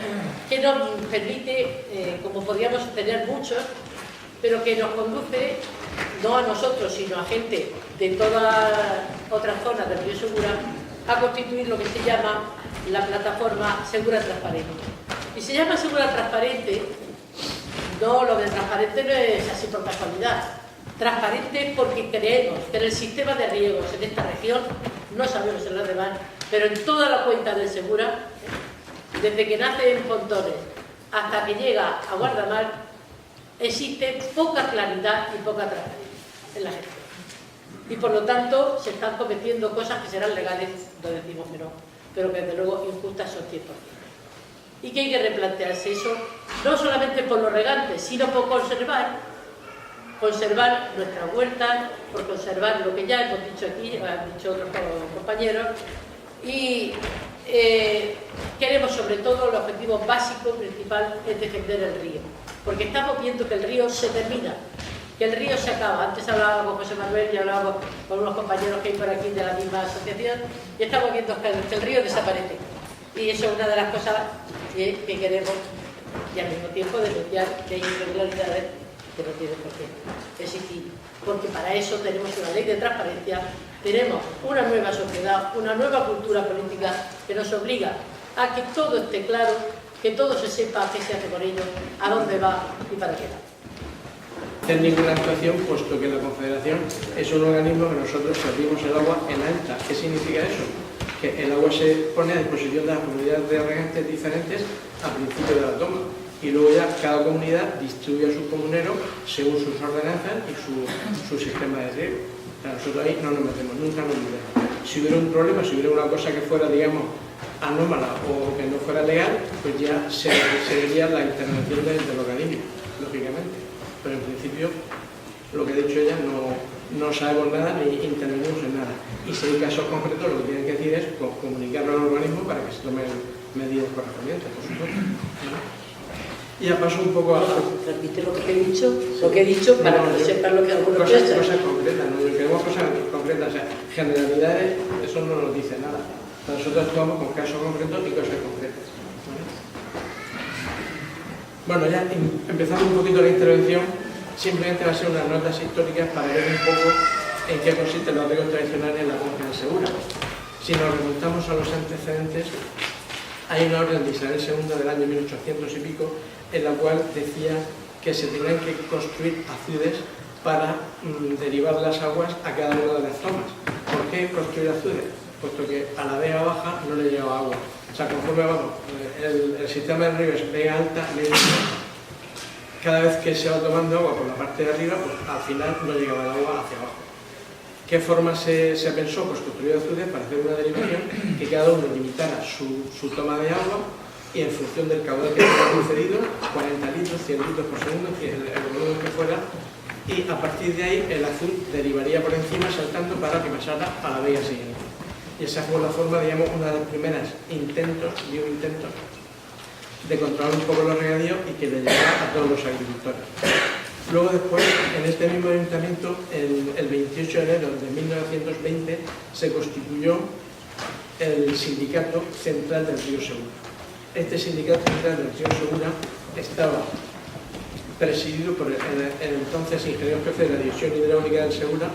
Speaker 4: que nos permite, como podríamos tener muchos, pero que nos conduce, no a nosotros, sino a gente de todas otras zonas del río Segura, a constituir lo que se llama la plataforma Segura Transparente. Y se llama Segura Transparente, no, lo de transparente no es así por casualidad. Transparente porque creemos que en el sistema de riegos en esta región, no sabemos en los demás, pero en toda la cuenca del Segura, desde que nace en Pontones hasta que llega a Guardamar, existe poca claridad y poca transparencia en la gestión. Y por lo tanto se están cometiendo cosas que serán legales, no decimos que no, pero que desde luego injustas son 100%. Y que hay que replantearse eso, no solamente por los regantes, sino por conservar conservar nuestras huertas, por conservar lo que ya hemos dicho aquí, han dicho otros compañeros, y queremos sobre todo, el objetivo básico, principal, es defender el río, porque estamos viendo que el río se termina, que el río se acaba. Antes hablaba con José Manuel y hablaba con unos compañeros que hay por aquí de la misma asociación, y estamos viendo que el río desaparece, y eso es una de las cosas que queremos, y al mismo tiempo denunciar que hay irregularidades que no tienen por qué existir, porque para eso tenemos una ley de transparencia, tenemos una nueva sociedad, una nueva cultura política que nos obliga a que todo esté claro, que todo se sepa qué se hace con ello, a dónde va y para qué va.
Speaker 5: Hacer ninguna actuación, puesto que la Confederación es un organismo que nosotros servimos el agua en alta. ¿Qué significa eso? Que el agua se pone a disposición de las comunidades de regantes diferentes al principio de la toma, y luego ya cada comunidad distribuye a sus comuneros según sus ordenanzas y su sistema de riego. O sea, nosotros ahí no nos metemos, nunca nos metemos. Si hubiera un problema, si hubiera una cosa que fuera, digamos, anómala o que no fuera legal, pues ya se vería la intervención del organismo, lógicamente. Pero en principio, lo que ha dicho ella, no sabemos nada ni intervenimos en nada. Y si hay casos concretos, lo que tienen que decir es comunicarlo al organismo para que se tomen medidas correspondientes, por supuesto. Y ya paso un poco a...
Speaker 4: Repite lo que he dicho para que sepan lo que algunos piensan.
Speaker 5: Cosas concretas, ¿no? Queremos cosas concretas, o sea, generalidades, eso no nos dice nada. Nosotros actuamos con casos concretos y cosas concretas. ¿Vale? Bueno, ya empezando un poquito la intervención, simplemente va a ser unas notas históricas para ver un poco en qué consisten los arreglos tradicionales en la cuenca del Segura. Si nos remontamos a los antecedentes, hay una orden de Isabel II del año 1800 y pico, en la cual decía que se tenían que construir azudes para derivar las aguas a cada una de las tomas. ¿Por qué construir azudes? Puesto que a la vega baja no le llegaba agua. O sea, conforme vamos, el sistema de río es vega alta, media, cada vez que se va tomando agua por la parte de arriba, pues al final no llegaba el agua hacia abajo. ¿Qué forma se pensó? Pues construir azudes para hacer una derivación que cada uno limitara su toma de agua, y en función del caudal que fuera concedido, 40 litros, 100 litros por segundo, el volumen que fuera, y a partir de ahí el azul derivaría por encima saltando para que pasara a la vega siguiente. Y esa fue la forma, digamos, una de los primeros intentos de controlar un poco los regadíos y que le llegara a todos los agricultores. Luego después, en este mismo ayuntamiento, el 28 de enero de 1920, se constituyó el Sindicato Central del Río Segura. Este Sindicato Central del Río Segura estaba presidido por el entonces ingeniero jefe de la División Hidráulica del Segura,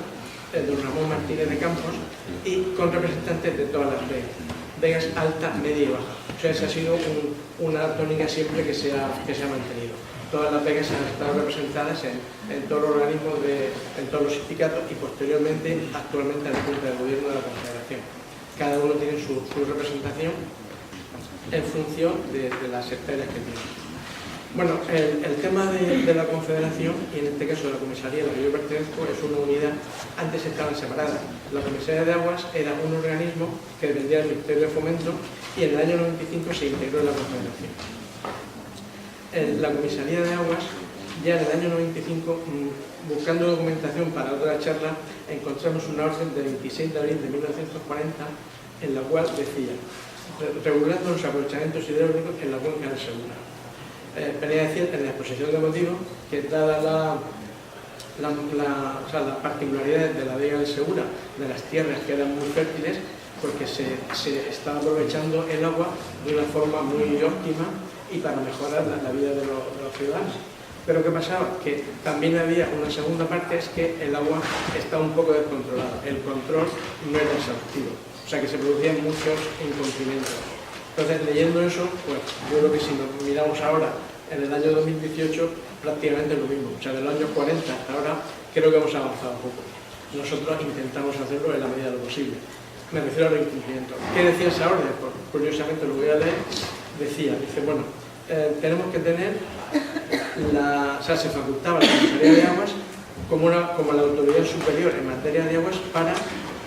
Speaker 5: el don Ramón Martínez de Campos, y con representantes de todas las vegas, vegas alta, media y baja. O sea, esa ha sido una tónica siempre que se ha mantenido. Todas las vegas han estado representadas en todos los organismos, en todos los sindicatos y posteriormente, actualmente, en la Junta de Gobierno de la Confederación. Cada uno tiene su representación en función de las esferas que tiene. Bueno, el tema de la Confederación, y en este caso de la comisaría a la que yo pertenezco, es una unidad. Antes estaban separadas. La Comisaría de Aguas era un organismo que dependía del Ministerio de Fomento y en el año 95 se integró en la Confederación. La Comisaría de Aguas, ya en el año 95, buscando documentación para otra charla, encontramos una orden de 26 de abril de 1940 en la cual decía: regulando los aprovechamientos hidráulicos en la cuenca del Segura. Venía a decir en la exposición de motivos que, dada las particularidades de la vega del Segura, de las tierras que eran muy fértiles, porque se estaba aprovechando el agua de una forma muy óptima y para mejorar la vida de los ciudadanos. Pero ¿qué pasaba? Que también había una segunda parte, es que el agua estaba un poco descontrolada, el control no era exhaustivo, o sea que se producían muchos incumplimientos. Entonces, leyendo eso, pues yo creo que si nos miramos ahora, en el año 2018, prácticamente lo mismo. O sea, de los años 40 hasta ahora, creo que hemos avanzado un poco. Nosotros intentamos hacerlo en la medida de lo posible. Me refiero a los incumplimientos. ¿Qué decía esa orden? Pues, curiosamente, lo voy a leer. Dice, bueno, tenemos que tener se facultaba la Comisaría de Aguas como la autoridad superior en materia de aguas para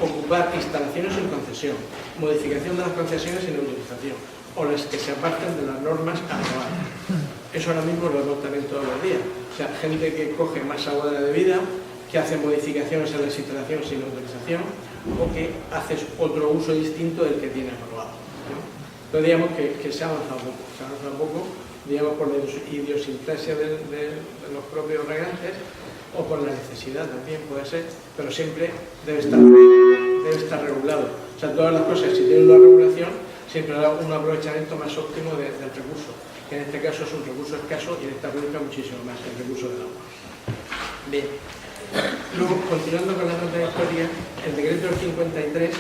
Speaker 5: ocupar instalaciones en concesión, modificación de las concesiones sin autorización o las que se aparten de las normas aprobadas. Eso ahora mismo lo vemos también todos los días. O sea, gente que coge más agua de la debida, que hace modificaciones en las instalaciones sin autorización o que hace otro uso distinto del que tiene aprobado, ¿no? Entonces digamos que se ha avanzado un poco, digamos por la idiosincrasia de los propios regantes o por la necesidad también puede ser, pero siempre debe estar regulado. O sea, todas las cosas, si tienen una regulación, siempre habrá un aprovechamiento más óptimo del recurso, que en este caso es un recurso escaso y en esta provincia muchísimo más, el recurso del agua. Bien. Luego, continuando con la nota de historia, el decreto del 53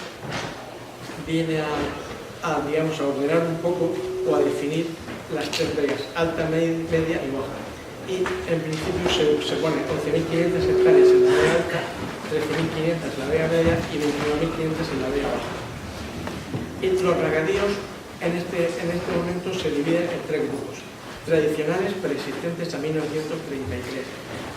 Speaker 5: viene a ordenar un poco o a definir las tres vegas, alta, media y baja. Y en principio se pone 11.500 hectáreas en la vega alta, 13.500 en la vega media y 29.500 en la vega baja. Y los regadíos en este momento se dividen en tres grupos: tradicionales, preexistentes a 1933.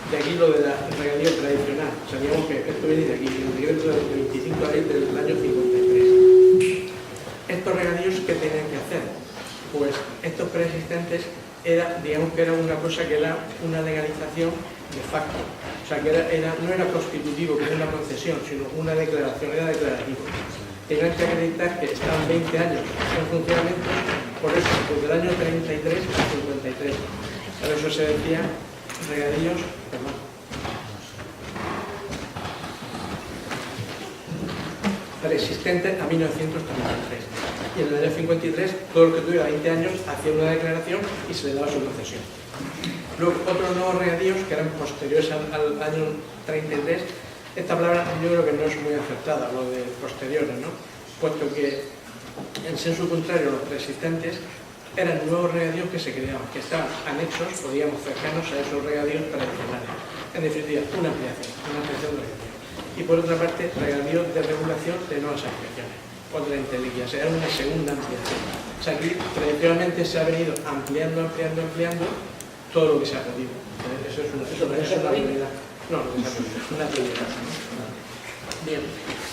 Speaker 5: De aquí lo de la regadío tradicional. Sabíamos que esto viene de aquí, el decreto del 25 de abril del año 53. Estos regadíos, ¿qué tenían que hacer? Pues estos preexistentes digamos que era una cosa que era una legalización de facto. O sea, que no era constitutivo, que era una concesión, sino una declaración, era declarativo. Tenían que acreditar que estaban 20 años en funcionamiento, por eso, desde el año 33 a 53. Por eso se decía regadíos, preexistentes a 1933. Y en el año 53, todo el que tuviera 20 años hacía una declaración y se le daba su concesión. Luego, otros nuevos regadíos que eran posteriores al año 33. Esta palabra yo creo que no es muy acertada, lo de posteriores, ¿no? Puesto que, en sensu contrario, los preexistentes eran nuevos regadíos que se creaban, que estaban anexos o digamos cercanos a esos regadíos tradicionales. En definitiva, una ampliación de regadíos. Y por otra parte, regadíos de regulación de nuevas ampliaciones, otra entelequia, o sea, era una segunda ampliación. O sea, aquí tradicionalmente se ha venido ampliando todo lo que se ha podido. Eso es una prioridad. No, una prioridad. Bien,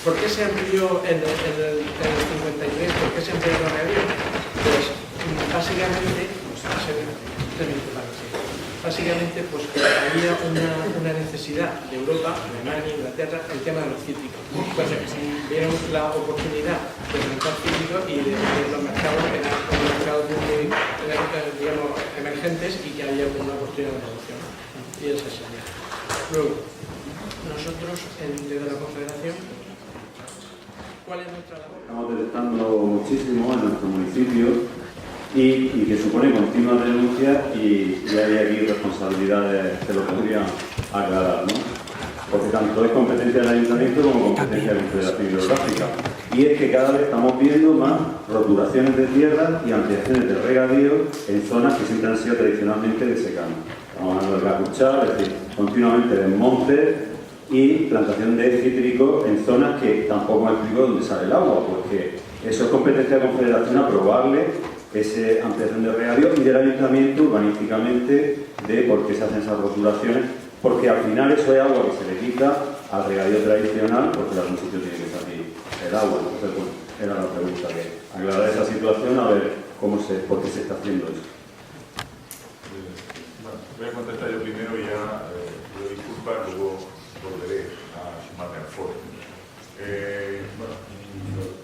Speaker 5: ¿por qué se amplió en el 53? ¿Por qué se amplió los regadíos? Pues básicamente pues que había una necesidad de Europa, Alemania, Inglaterra, el tema de los cítricos. Entonces, vieron la oportunidad de mercado cítrico y de los mercados eran mercados muy, digamos, emergentes y que había una oportunidad de negocio, ¿no? Y esa sería. Luego, nosotros, desde la Confederación, ¿cuál es nuestra labor?
Speaker 6: Estamos detectando muchísimo en nuestro municipio y que supone continuas denuncias y hay aquí responsabilidades que lo podrían aclarar, ¿no? Porque tanto es competencia del Ayuntamiento como competencia de la Confederación Hidrográfica. Y es que cada vez estamos viendo más roturaciones de tierras y ampliaciones de regadíos en zonas que siempre han sido tradicionalmente de secano. Estamos hablando de Cacuchal, es decir, continuamente desmontes y plantación de cítricos en zonas que tampoco me explico dónde sale el agua, porque eso es competencia de la Confederación aprobarle esa ampliación de regadío y del Ayuntamiento urbanísticamente de por qué se hacen esas roturaciones, porque al final eso es agua que se le quita al regadío tradicional, porque de algún sitio tiene que salir el agua. Entonces, bueno, era la pregunta, que aclarar esa situación, a ver por qué se está haciendo eso.
Speaker 3: Bueno, voy a contestar yo primero y ya pido disculpas, luego volveré a sumarme al foro. Bueno,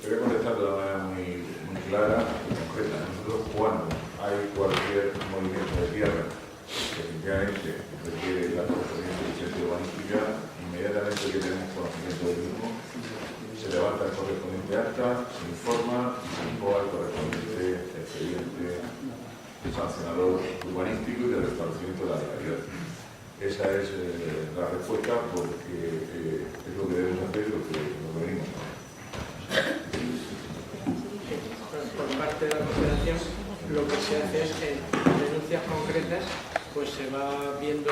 Speaker 3: te voy a contestar de una manera muy clara y concreta. Nosotros, cuando hay cualquier movimiento de tierra que efectivamente requiere la correspondiente licencia urbanística, inmediatamente que tenemos conocimiento del mismo, se levanta el correspondiente acta, se informa y se incoa el correspondiente expediente sancionador urbanístico y del restablecimiento de la legalidad. Esa es la respuesta, porque es lo que debemos hacer y lo que venimos a hacer.
Speaker 5: Por parte de la Confederación, lo que se hace es en denuncias concretas, pues se va viendo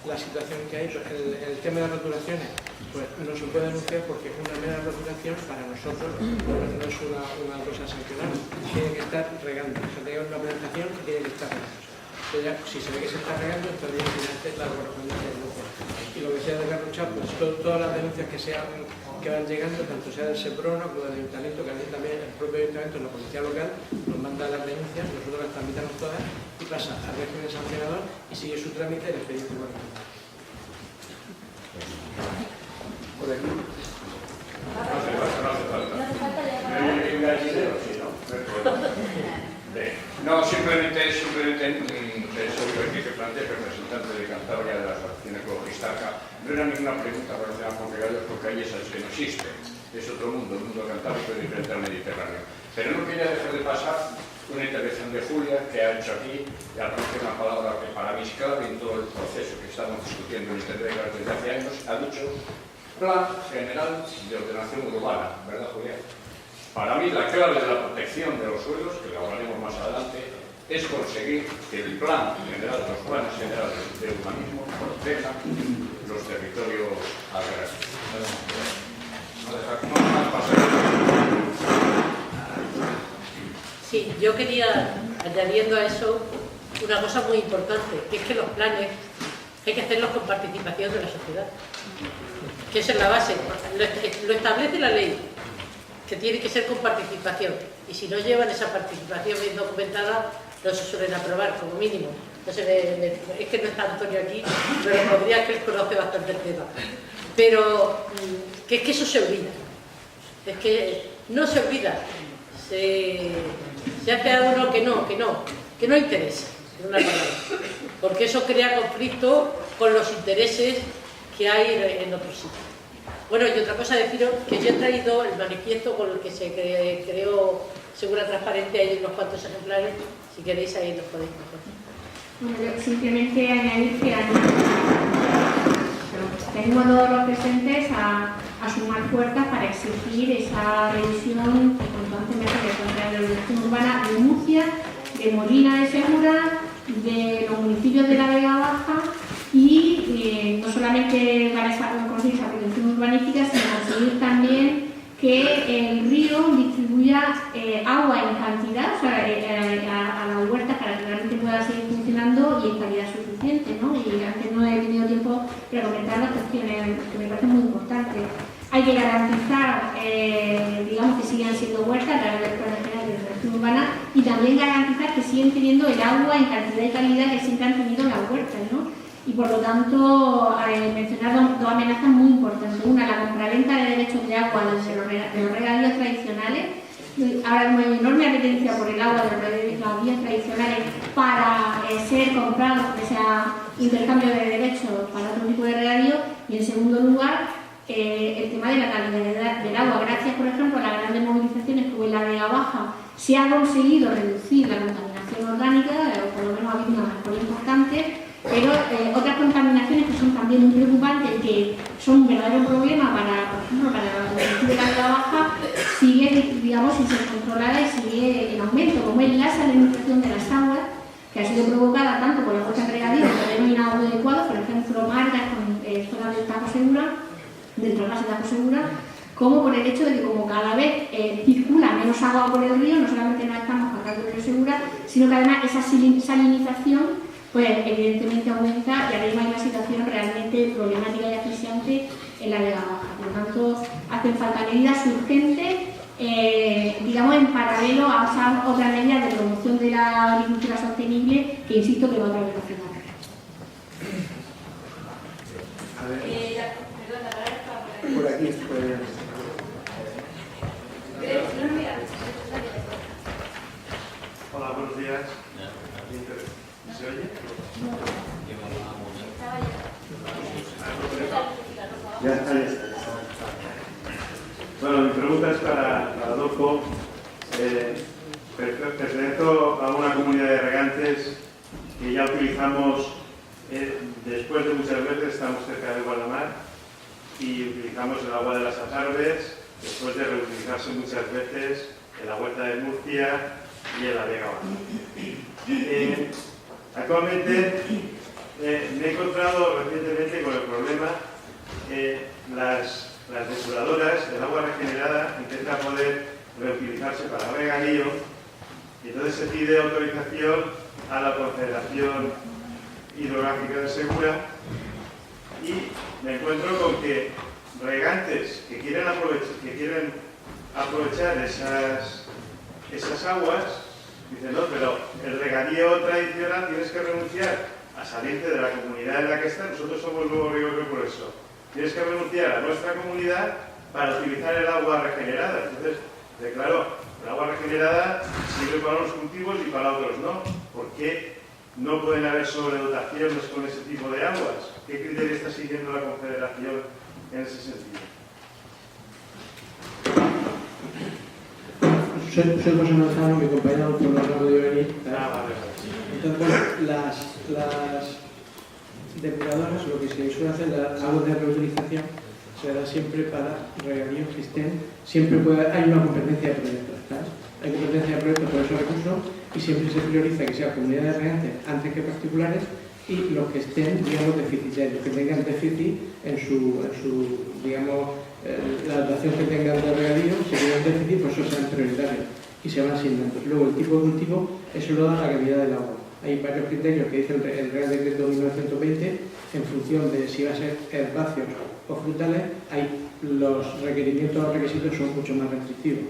Speaker 5: la situación que hay. El tema de las roturaciones, pues no se puede denunciar porque una mera roturación para nosotros no es una cosa sancionable. Tiene que estar regando. O sea, tenemos una plantación que tiene que estar regando. Entonces, ya, si se ve que se está regando, entonces tiene que hacer la correspondiente denuncia. Y lo que sea de Garrucha, pues todas las denuncias que van llegando, tanto sea del SEPRONA como del Ayuntamiento, que a mí también el propio Ayuntamiento, la Policía Local, nos manda las denuncias, nosotros las tramitamos todas y pasa al régimen sancionador y sigue su trámite el expediente urbanístico. Por aquí.
Speaker 7: No, simplemente sobre lo que plantea el representante de Cantabria de la Asociación Ecologista. No era ninguna pregunta relacionada con regadíos porque ahí esas que no existen. Es otro mundo, el mundo cantábrico es diferente al Mediterráneo. Pero no quería dejar de pasar una intervención de Julia que ha hecho aquí y ha pronunciado una palabra que para mí es clave en todo el proceso que estamos discutiendo en este regalo desde hace años. Ha dicho Plan General de Ordenación Urbana, ¿verdad, Julia? Para mí la clave de la protección de los suelos, que lo hablaremos más adelante, es conseguir que el plan general, los planes generales de urbanismo protejan los territorios agrarios. No más pasar.
Speaker 4: Sí, yo quería, añadiendo a eso, una cosa muy importante, que es que los planes hay que hacerlos con participación de la sociedad, que esa es la base, lo establece la ley, que tiene que ser con participación, y si no llevan esa participación bien documentada, no se suelen aprobar, como mínimo. Entonces, es que no está Antonio aquí, pero podría que él conoce bastante el tema. Pero que es que eso se olvida, es que no se olvida, se hace algo que no interesa, en una palabra, porque eso crea conflicto con los intereses que hay en otros sitios. Bueno, y otra cosa deciros que yo he traído el manifiesto con el que se creó Segura Transparente, hay unos cuantos ejemplares, si queréis ahí los podéis coger.
Speaker 1: Bueno, yo simplemente añadir que tenemos todos los presentes a sumar fuerzas para exigir esa revisión que cuanto antes mejor de la ordenación urbana de Murcia, de Molina de Segura, de los municipios de la Vega Baja y no solamente para conseguir esa prevención urbanística, sino conseguir también que el río distribuya agua en cantidad, o sea, a la huerta para que realmente pueda seguir funcionando y en calidad suficiente, ¿no? Y antes no he tenido tiempo para comentar las cuestiones que me parecen muy importantes. Hay que garantizar, digamos, que sigan siendo huertas a través del Plan General de Ordenación Urbana y también garantizar que siguen teniendo el agua en cantidad y calidad que siempre han tenido las huertas, ¿no? Y por lo tanto, mencionar dos amenazas muy importantes. Una, la compraventa de derechos de agua de los regadíos tradicionales. Ahora hay una enorme apetencia por el agua de los regadíos tradicionales para ser comprados, que sea intercambio de derechos para otro tipo de regadío. Y en segundo lugar, el tema de la calidad del agua. Gracias, por ejemplo, a las grandes movilizaciones que hubo en la Vega Baja, se ha conseguido reducir la contaminación orgánica, o por lo menos ha habido una mejora importante. Pero otras contaminaciones que son también muy preocupantes, que son un verdadero problema para, por ejemplo, para la municipio de la Vega Baja, sigue, digamos, sin ser controlada y sigue en aumento, como es la salinización de las aguas, que ha sido provocada tanto por la falta de regadío, que no hay un agua adecuado, por ejemplo, margas con zonas del Tajo Segura, del trasvase Tajo Segura, como por el hecho de que como cada vez circula menos agua por el río, no solamente no estamos faltando el río Segura, sino que además esa salinización pues evidentemente aumenta y ahora mismo hay una situación realmente problemática y asfixiante en la Vega Baja. Por lo tanto, hacen falta medidas urgentes, digamos, en paralelo a esas otras medidas de promoción de la agricultura sostenible que insisto que va a otra velocidad.
Speaker 5: A ver. Por aquí,
Speaker 8: Hola, buenos días. ¿Se oye?
Speaker 6: Ya está. Bueno, mi pregunta es para Adolfo. Pertenezco a una comunidad de regantes que ya utilizamos, después de muchas veces, estamos cerca de Guadalmar y utilizamos el agua de las Azarbes, después de reutilizarse muchas veces en la Huerta de Murcia y en la Vega Baja. Actualmente me he encontrado recientemente con el problema las depuradoras, el agua regenerada intenta poder reutilizarse para regadío y entonces se pide autorización a la Confederación Hidrográfica de Segura y me encuentro con que regantes que quieren aprovechar esas aguas
Speaker 8: Dice, no, pero el regadío tradicional tienes que renunciar a salirte de la comunidad en la que estás. Nosotros somos Nuevo Río por eso. Tienes que renunciar a nuestra comunidad para utilizar el agua regenerada. Entonces, claro, el agua regenerada sirve para unos cultivos y para otros no. ¿Por qué no pueden haber sobredotaciones con ese tipo de aguas? ¿Qué criterio está siguiendo la Confederación en ese sentido?
Speaker 5: Soy José Manzano, mi compañero por no ha podido venir.
Speaker 8: Vale.
Speaker 5: Entonces, las depuradoras, lo que se suele hacer, las aguas de reutilización, se da siempre para regadíos que estén, siempre hay una competencia de proyectos, ¿sabes? Hay competencia de proyectos por esos recursos y siempre se prioriza que sean comunidades regantes antes que particulares y los que estén, digamos, deficitarios, que tengan déficit en su digamos, la dotación que tengan de regadío, si tienen déficit, pues esos sean prioritarios y se van asignando. Luego, el tipo de cultivo, eso lo da la calidad del agua. Hay varios criterios que dice el Real Decreto 1920, en función de si va a ser herbáceos o frutales, los requerimientos o requisitos son mucho más restrictivos.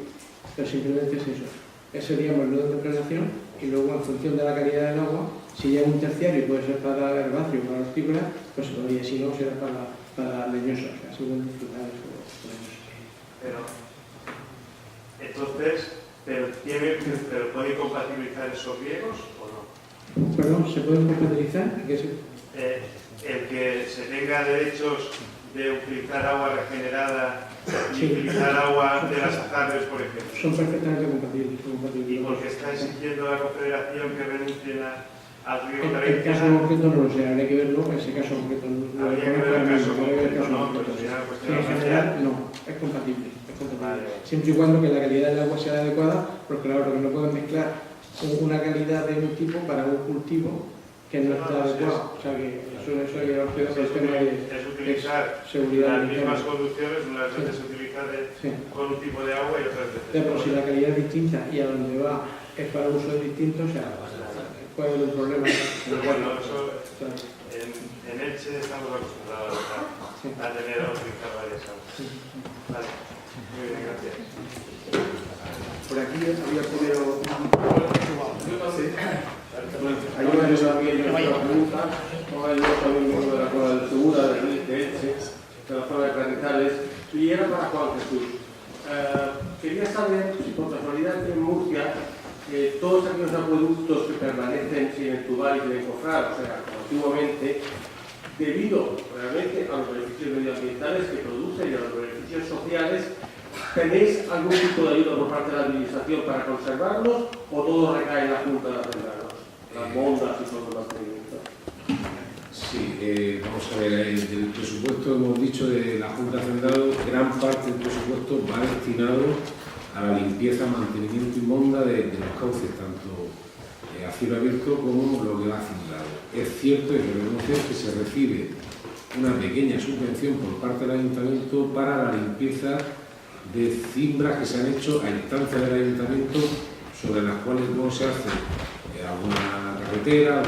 Speaker 5: Pero simplemente es eso. Ese seríamos el nudo de planeación y luego, en función de la calidad del agua, si llega un terciario y puede ser para herbáceo o para hortícola, pues se podría, si no, será para leñosos, o sea, según frutales o leñosos.
Speaker 8: Pero, entonces, ¿pero puede compatibilizar esos riegos o no?
Speaker 5: Perdón, ¿se pueden compatibilizar?
Speaker 8: El que se tenga derechos de utilizar agua regenerada y
Speaker 5: Sí.
Speaker 8: utilizar agua de las azarbes, por ejemplo.
Speaker 5: Son perfectamente compatibles.
Speaker 8: ¿Y por qué está exigiendo la Confederación que renuncien al río
Speaker 5: El
Speaker 8: tradicional?
Speaker 5: caso concreto no lo sé, habría que verlo, ese caso concreto no
Speaker 8: Habría que ver el caso concreto, ¿no?
Speaker 5: concreto.
Speaker 8: Pues sería una
Speaker 5: Sí,
Speaker 8: cuestión
Speaker 5: en general no, es compatible.
Speaker 8: Vale.
Speaker 5: Siempre y cuando que la calidad del agua sea adecuada, porque claro, que no pueden mezclar una calidad de un tipo para un cultivo que no está adecuado. O sea que eso hay que ver el tema
Speaker 8: Es utilizar
Speaker 5: seguridad
Speaker 8: las mismas
Speaker 5: alimentaria.
Speaker 8: conducciones, unas
Speaker 5: Sí.
Speaker 8: veces se utiliza
Speaker 5: Sí.
Speaker 8: con un tipo de agua y otras veces.
Speaker 5: Pero si la calidad es distinta y a donde va es para usos distintos, o sea, puede haber un problema.
Speaker 8: Pero bueno, eso
Speaker 5: Claro.
Speaker 8: en Elche estamos acostumbrados
Speaker 5: Sí.
Speaker 8: a tener a utilizar varias aguas.
Speaker 5: Sí.
Speaker 8: Vale. Muy bien, gracias.
Speaker 9: Por aquí había primero... Sí. Hay una de las preguntas, como hay también miembro de la Cola del Segura, de Elche, de la zona de Carrizales, y era para Juan Jesús. Quería saber si por casualidad en Murcia todos aquellos acueductos que permanecen sin entubar y sin encofrar, o sea, antiguamente, debido realmente a los beneficios medioambientales que producen y a los beneficios sociales, ¿tenéis algún tipo de ayuda por parte de la administración para conservarlos o todo recae en la Junta de Hacendados? Las bondas y todo el mantenimiento.
Speaker 2: Sí, vamos a ver, del presupuesto hemos dicho de la Junta de Hacendados, gran parte del presupuesto va destinado a la limpieza, mantenimiento y monda de los cauces, tanto a cielo abierto como lo que va hacendado. Es cierto y reconocer que se recibe una pequeña subvención por parte del Ayuntamiento para la limpieza de cimbras que se han hecho a instancia del Ayuntamiento, sobre las cuales no se hace alguna carretera,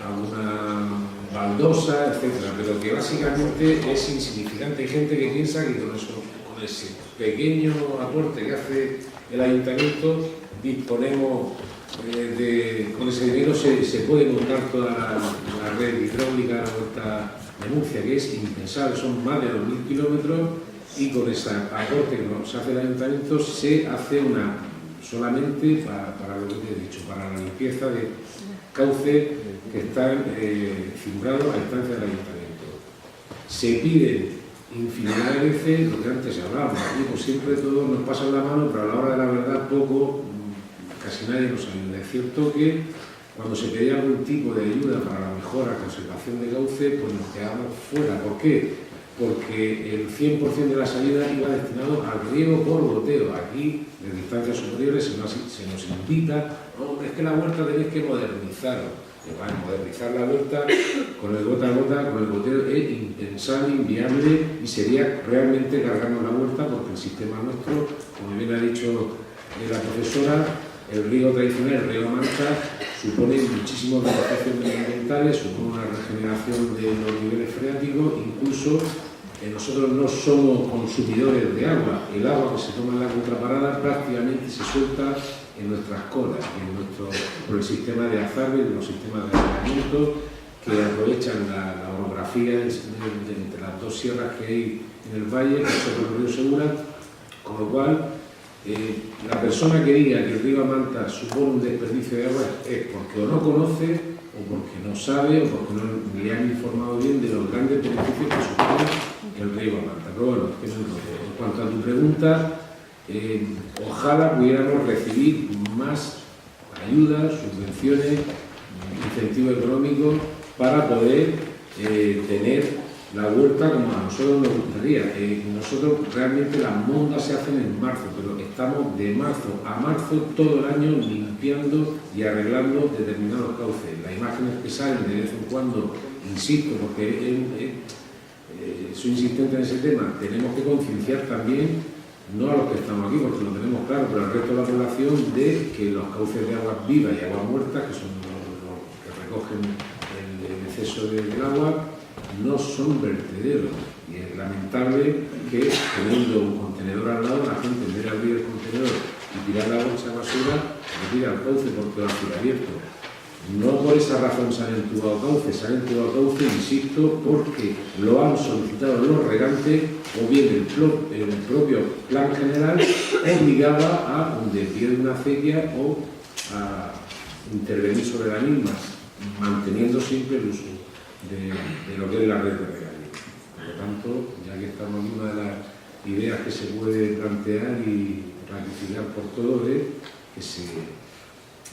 Speaker 2: alguna baldosa, etcétera, pero que básicamente es insignificante. Hay gente que piensa que con ese pequeño aporte que hace el Ayuntamiento disponemos con ese dinero se puede montar toda la red hidráulica de la Huerta de Murcia, que es impensable, son más de 2.000 kilómetros y con ese aporte que nos hace el Ayuntamiento se hace solamente para lo que te he dicho, para la limpieza de cauces que están cimbrados a instancia del Ayuntamiento. Se pide infinidad de veces lo que antes hablábamos, aquí pues siempre todos nos pasan la mano, pero a la hora de la verdad poco, casi nadie nos ayuda. Es cierto que cuando se pedía algún tipo de ayuda para la mejora, conservación de cauce, pues nos quedamos fuera. ¿Por qué? Porque el 100% de las ayudas iba destinado al riego por goteo. Aquí, de distancias superiores, se nos indica, no, es que la huerta tenéis que modernizarlo. Modernizar la huerta con el gota a gota, con el goteo, es impensable, inviable y sería realmente cargarnos la huerta porque el sistema nuestro, como bien ha dicho la profesora, el río tradicional, el río Mancha, supone muchísimos beneficios medioambientales, supone una regeneración de los niveles freáticos, incluso nosotros no somos consumidores de agua. El agua que se toma en la contraparada prácticamente se suelta en nuestras colas, por el sistema de azabes, los sistemas de regamiento que aprovechan la orografía entre las dos sierras que hay en el valle, que es el río Segura, con lo cual la persona que diga que el río Amanta supone un desperdicio de agua es porque o no conoce, o porque no sabe, o porque no le han informado bien de los grandes beneficios que supone el río Amanta. Pero bueno, en cuanto a tu pregunta, ojalá pudiéramos recibir más ayudas, subvenciones, incentivos económicos para poder tener la huerta como a nosotros nos gustaría. Nosotros realmente las mondas se hacen en marzo, pero estamos de marzo a marzo todo el año limpiando y arreglando determinados cauces. Las imágenes que salen de vez en cuando, insisto, porque soy insistente en ese tema, tenemos que concienciar también, no a los que estamos aquí, porque lo tenemos claro, pero al resto de la población, de que los cauces de aguas vivas y aguas muertas, que son los que recogen el exceso del agua, no son vertederos. Y es lamentable que, teniendo un contenedor al lado, la gente en vez de abrir el contenedor y tirar la bolsa de basura, lo tira al cauce porque lo ha sido abierto. No por esa razón se han entubado cauces, insisto, porque lo han solicitado los regantes, o bien el propio plan general obligaba a un desvío de una acequia o a intervenir sobre la misma, manteniendo siempre el uso de lo que es la red de regadío. Por lo tanto, ya que estamos en una de las ideas que se puede plantear y ratificar por todos es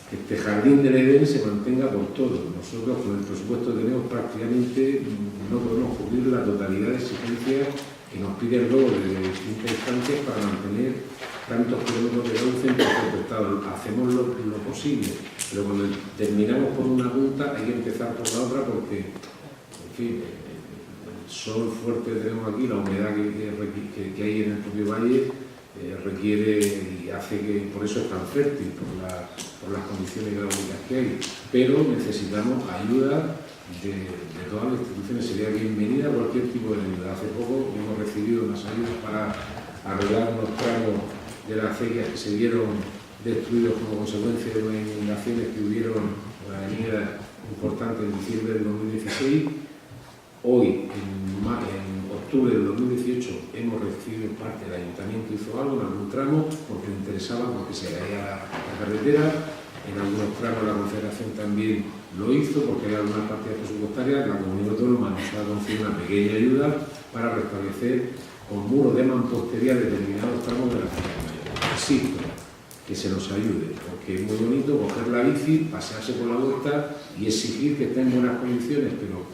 Speaker 2: que este jardín del Edén se mantenga por todos. Nosotros con el presupuesto que tenemos prácticamente no podemos cubrir la totalidad de exigencias que nos piden luego desde distintas instancias para mantener tantos kilómetros de cauce en perfecto estado. Hacemos lo posible, pero cuando terminamos por una punta hay que empezar por la otra porque, en fin, el sol fuerte que tenemos aquí, la humedad que hay en el propio valle, requiere y hace que, por eso es tan fértil, por las condiciones hidráulicas que hay, pero necesitamos ayuda de todas las instituciones. Sería bienvenida cualquier tipo de ayuda. Hace poco hemos recibido unas ayudas para arreglar unos tramos de las acequias que se vieron destruidos como consecuencia de unas inundaciones que hubieron en la avenida importante en diciembre del 2016. Hoy, en octubre del 2018, hemos recibido parte del ayuntamiento, hizo algo en algún tramo porque le interesaba, porque se caía la carretera. En algunos tramos la Confederación también lo hizo porque hay algunas partidas presupuestarias. La Comunidad Autónoma nos ha concedido una pequeña ayuda para restablecer con muros de mampostería determinados tramos de la ciudad. Insisto, que se nos ayude, porque es muy bonito coger la bici, pasearse por la huerta y exigir que esté en buenas condiciones, pero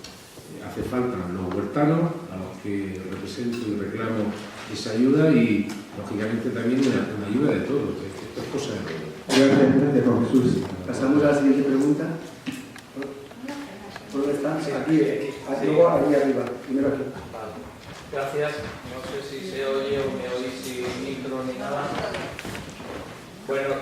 Speaker 2: hace falta los huertanos, a los que represento y reclamo esa ayuda, y lógicamente también una ayuda de todos. Esto es cosa de todos.
Speaker 9: Gracias, Juan Jesús. Pasamos a la siguiente pregunta. ¿Por dónde están? Aquí, luego aquí arriba. Primero aquí.
Speaker 10: Vale. Gracias. No sé si se oye o me oís sin micro ni nada. Bueno,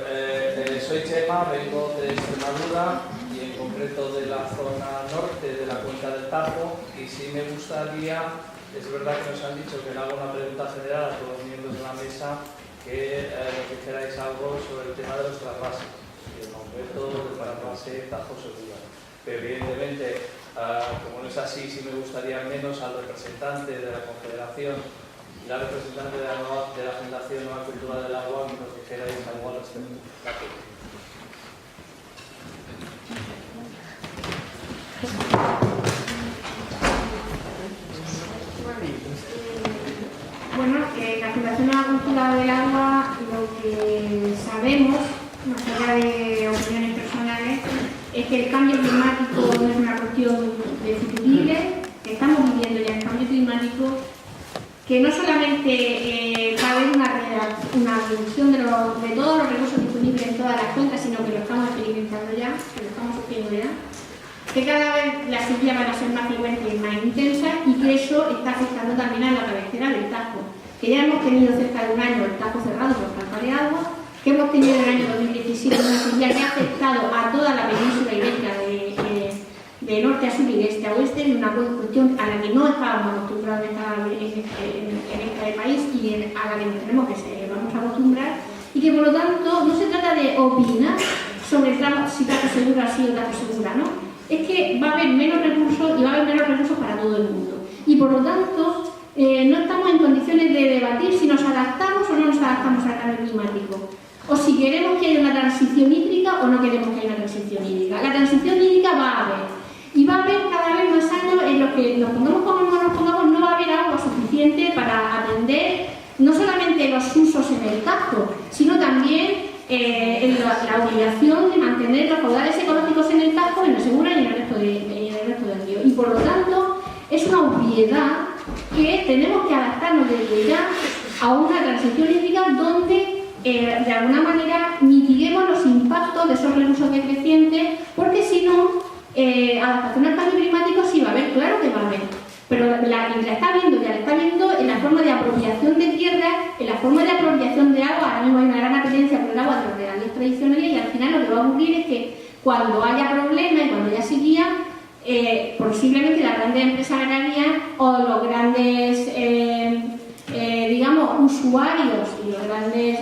Speaker 10: soy Chema, vengo de Extremadura y en concreto de la zona norte de la cuenca del Tajo, y sí me gustaría, es verdad que nos han dicho que le hago una pregunta general a todos los miembros de la mesa, que dijerais algo sobre el tema de los trasvases, y en concreto del trasvase Tajo Segura. Pero evidentemente, como no es así, sí me gustaría menos al representante de la Confederación y la representante de la Fundación Nueva Cultura del Agua que nos dijerais algo al respecto. Gracias.
Speaker 1: Bueno, la Fundación Nueva Cultura del Agua, lo que sabemos, más allá de opiniones personales, es que el cambio climático no es una cuestión discutible, que estamos viviendo ya el cambio climático, que no solamente va a haber una reducción de todos los recursos disponibles en todas las cuencas, sino que lo estamos experimentando ya, que lo estamos sufriendo ya, que cada vez las sequías van a ser más frecuentes y más intensas, y que eso está afectando también a la cabecera del Tajo, que ya hemos tenido cerca de un año el Tajo cerrado por falta de agua, que hemos tenido en el año 2017 una sequía que ha afectado a toda la península ibérica de norte a sur y de este a oeste, en una cuestión a la que no estábamos acostumbrados en este país y a la que nos vamos a acostumbrar,
Speaker 11: y que por lo tanto no se trata de opinar sobre si Tajo Segura sí o Tajo Segura no, es que va a haber menos recursos y va a haber menos recursos para todo el mundo. Y por lo tanto, no estamos en condiciones de debatir si nos adaptamos o no nos adaptamos al cambio climático, o si queremos que haya una transición hídrica o no queremos que haya una transición hídrica. La transición hídrica va a haber, y va a haber cada vez más años en los que nos pongamos como nos pongamos, no va a haber agua suficiente para atender no solamente los usos en el Tajo, sino también la obligación de mantener los caudales ecológicos en el Tajo, en la Segura y en el resto del río. Y por lo tanto, es una obviedad que tenemos que adaptarnos desde ya a una transición hídrica donde de alguna manera mitiguemos los impactos de esos recursos decrecientes, porque si no, adaptación al cambio climático sí va a haber, claro que va a haber, pero la está viendo en la forma de apropiación de tierra, en la forma de apropiación de agua. Ahora mismo hay una gran apetencia por el agua de los regadíos tradicionales, y al final lo que va a ocurrir es que cuando haya problemas y cuando haya sequía, posiblemente las grandes empresas agrarias o los grandes digamos usuarios y los grandes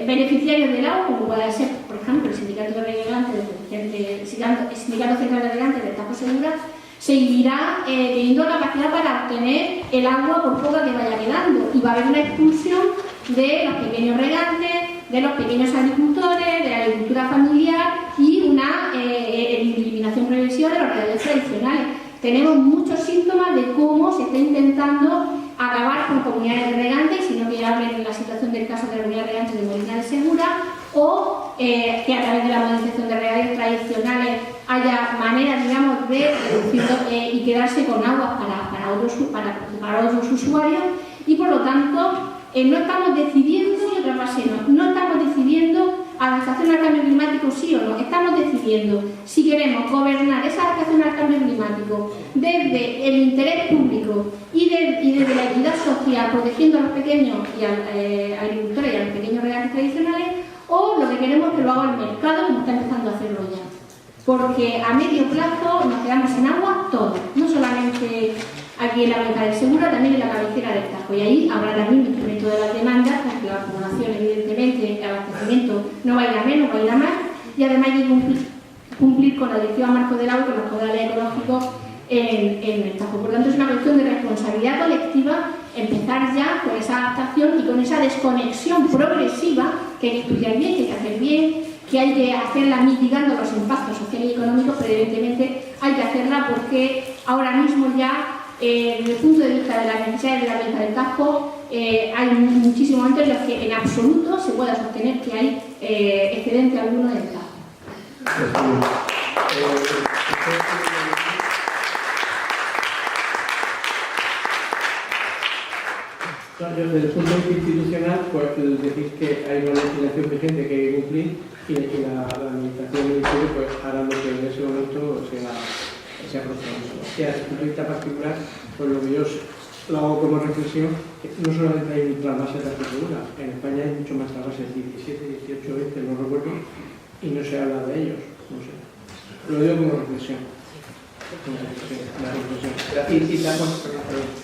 Speaker 11: beneficiarios del agua, como puede ser por ejemplo el sindicato de regantes, el sindicato central de regantes del Tajo Segura, seguirá teniendo la capacidad para obtener el agua por poca que vaya quedando, y va a haber una expulsión de los pequeños regantes, de los pequeños agricultores, de la agricultura familiar y una eliminación progresiva de los regadíos tradicionales. Tenemos muchos síntomas de cómo se está intentando acabar con comunidades de regantes, sino que ya hablen en la situación del caso de la comunidad de regantes de Molina de Segura, o que a través de la modernización de regadíos tradicionales haya maneras, digamos, de reducir y quedarse con agua para otros usuarios, y por lo tanto no estamos decidiendo, y otra fase no estamos decidiendo adaptación al cambio climático sí o no, estamos decidiendo si queremos gobernar esa adaptación al cambio climático desde el interés público y desde la equidad social, protegiendo a los pequeños agricultores y a los pequeños regantes tradicionales, o lo que queremos es que lo haga el mercado, como está empezando a hacerlo ya. Porque a medio plazo nos quedamos sin agua todos, no solamente aquí en la Cuenca del Segura, también en la cabecera del Tajo, y ahí habrá también un incremento de las demandas, porque la acumulación, evidentemente, el abastecimiento no va a ir a menos, va a ir a más, y además hay que cumplir con la Directiva Marco del Agua y con los caudales ecológicos en el Tajo. Por lo tanto, es una cuestión de responsabilidad colectiva empezar ya con esa adaptación y con esa desconexión progresiva que hay que estudiar bien, que hay que hacer bien, que hay que hacerla mitigando los impactos sociales y económicos, pero evidentemente hay que hacerla porque ahora mismo ya, desde el punto de vista de las necesidades de la Cuenca del Tajo, hay muchísimos momentos en los que en absoluto se pueda sostener que hay excedente alguno del Tajo.
Speaker 5: Desde el punto de vista institucional, pues decir que hay una legislación vigente que hay que cumplir, y la administración del ministerio pues hará lo que en ese momento sea proceso. Y desde el punto de vista particular, pues lo que yo lo hago como reflexión, que no solamente hay un trasvase de Tajo Segura, en España hay mucho más trasvases, 17, 18 veces, no recuerdo, y no se habla de ellos, no sé. Lo digo como reflexión.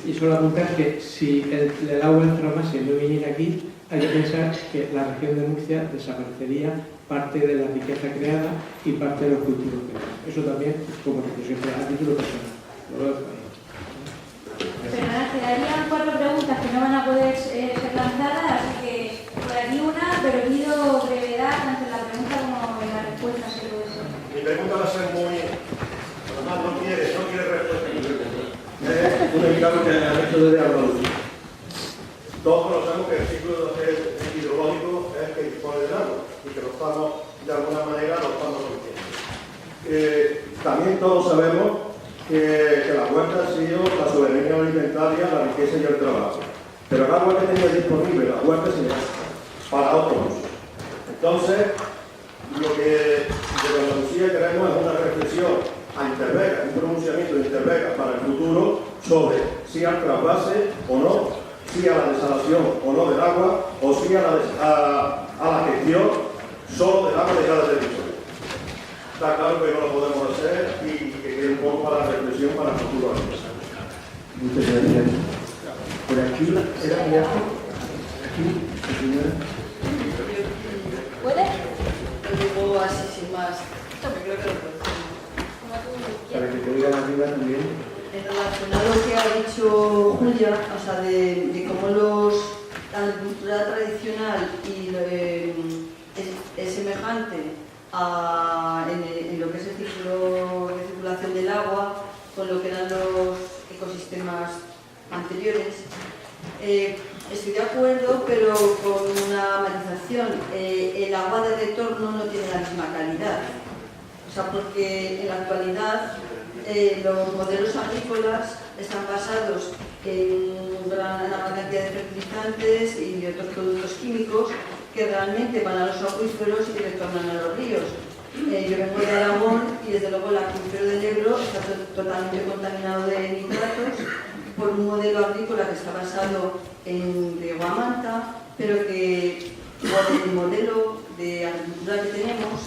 Speaker 5: Y solo apuntar que si el agua del trasvase no viniera aquí, hay que pensar que la región de Murcia desaparecería parte de la riqueza creada y parte de los cultivos creados. Eso también como reflexión, a título personal.
Speaker 12: Pero nada, quedarían 4 preguntas que no van a poder ser lanzadas, así que por aquí una, pero pido brevedad tanto en la pregunta como en la respuesta.
Speaker 8: Mi pregunta va a ser muy... Además, no quiere respuesta.
Speaker 9: Un ejemplo que ha hecho de Andalucía.
Speaker 8: Todos conocemos que el ciclo hidrológico es que dispone del agua y que lo estamos, de alguna manera, lo estamos rompiendo. También todos sabemos que la huerta ha sido la soberanía alimentaria, la riqueza y el trabajo. Pero el agua que tenía disponible la huerta se para otros usos. Entonces, lo que de Andalucía queremos es una reflexión a Intervega, un pronunciamiento de Intervega para el futuro sobre si al trasvase o no, si a la desalación o no del agua, o si a la gestión solo del agua de cada territorio. Está claro que no lo podemos hacer y que quede un poco para la reflexión para el futuro.
Speaker 9: Muchas gracias. Por aquí era aquí.
Speaker 12: ¿Puede?
Speaker 13: Lo digo así sin más. Creo que lo puedo decir.
Speaker 9: Para que te oigan arriba también.
Speaker 13: En relación a lo que ha dicho Julia, o sea, de cómo la agricultura tradicional es semejante en lo que es el ciclo de circulación del agua con lo que eran los ecosistemas anteriores. Estoy de acuerdo, pero con una matización. El agua de retorno no tiene la misma calidad. O sea, porque en la actualidad los modelos agrícolas están basados en una gran cantidad de fertilizantes y de otros productos químicos que realmente van a los acuíferos y retornan a los ríos. Yo vengo de Aragón y desde luego el acuífero del Ebro está totalmente contaminado de nitratos por un modelo agrícola que está basado en riego a manta, pero que por el modelo de agricultura que tenemos,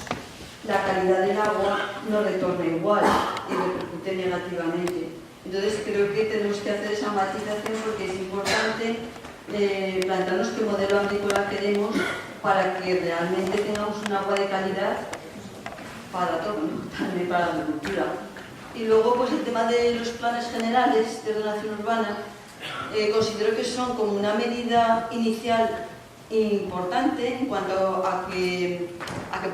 Speaker 13: la calidad del agua no retorna igual y repercute negativamente. Entonces creo que tenemos que hacer esa matización porque es importante plantearnos qué modelo agrícola queremos para que realmente tengamos un agua de calidad para todo, ¿no? También para la agricultura. Y luego pues el tema de los planes generales de ordenación urbana, considero que son como una medida inicial importante en cuanto a que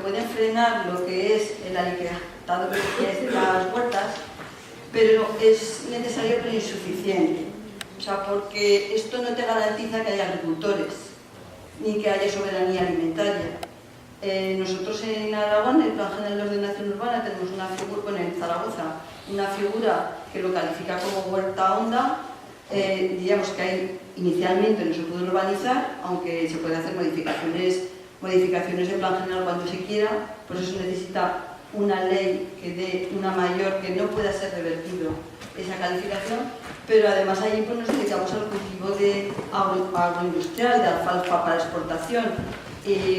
Speaker 13: pueden frenar lo que es el aliquetado de las huertas, pero es necesario pero insuficiente. O sea, porque esto no te garantiza que haya agricultores, ni que haya soberanía alimentaria. Nosotros en Aragón, en el Plan General de Ordenación Urbana, tenemos una figura, bueno, en Zaragoza, una figura que lo califica como huerta honda. Diríamos que ahí inicialmente no se puede urbanizar, aunque se puede hacer modificaciones del Plan General cuando se quiera, pues eso necesita una ley que dé una mayor, que no pueda ser revertido esa calificación, pero además allí pues, nos dedicamos al cultivo de agroindustrial, de alfalfa para exportación,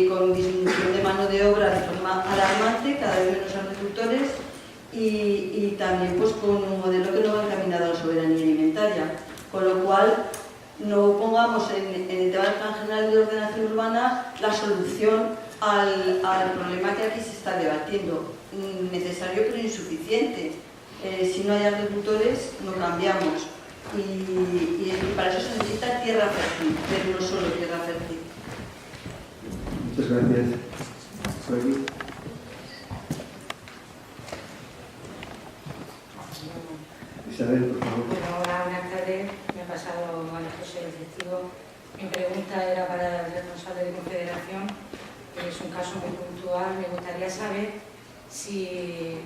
Speaker 13: con disminución de mano de obra de forma alarmante, cada vez menos agricultores, y también pues, con un modelo que no va encaminado a la soberanía alimentaria, con lo cual no pongamos en el tema del Plan General de Ordenación Urbana la solución al problema que aquí se está debatiendo, necesario pero insuficiente. Si no hay agricultores no cambiamos y para eso se necesita tierra fértil, pero no solo tierra fértil.
Speaker 9: Muchas gracias. ¿Por aquí? Isabel, por favor.
Speaker 14: Bueno, hola, buenas tardes. Me ha pasado al José efectivo. Mi pregunta era para el responsable de Confederación. Es un caso muy puntual. Me gustaría saber si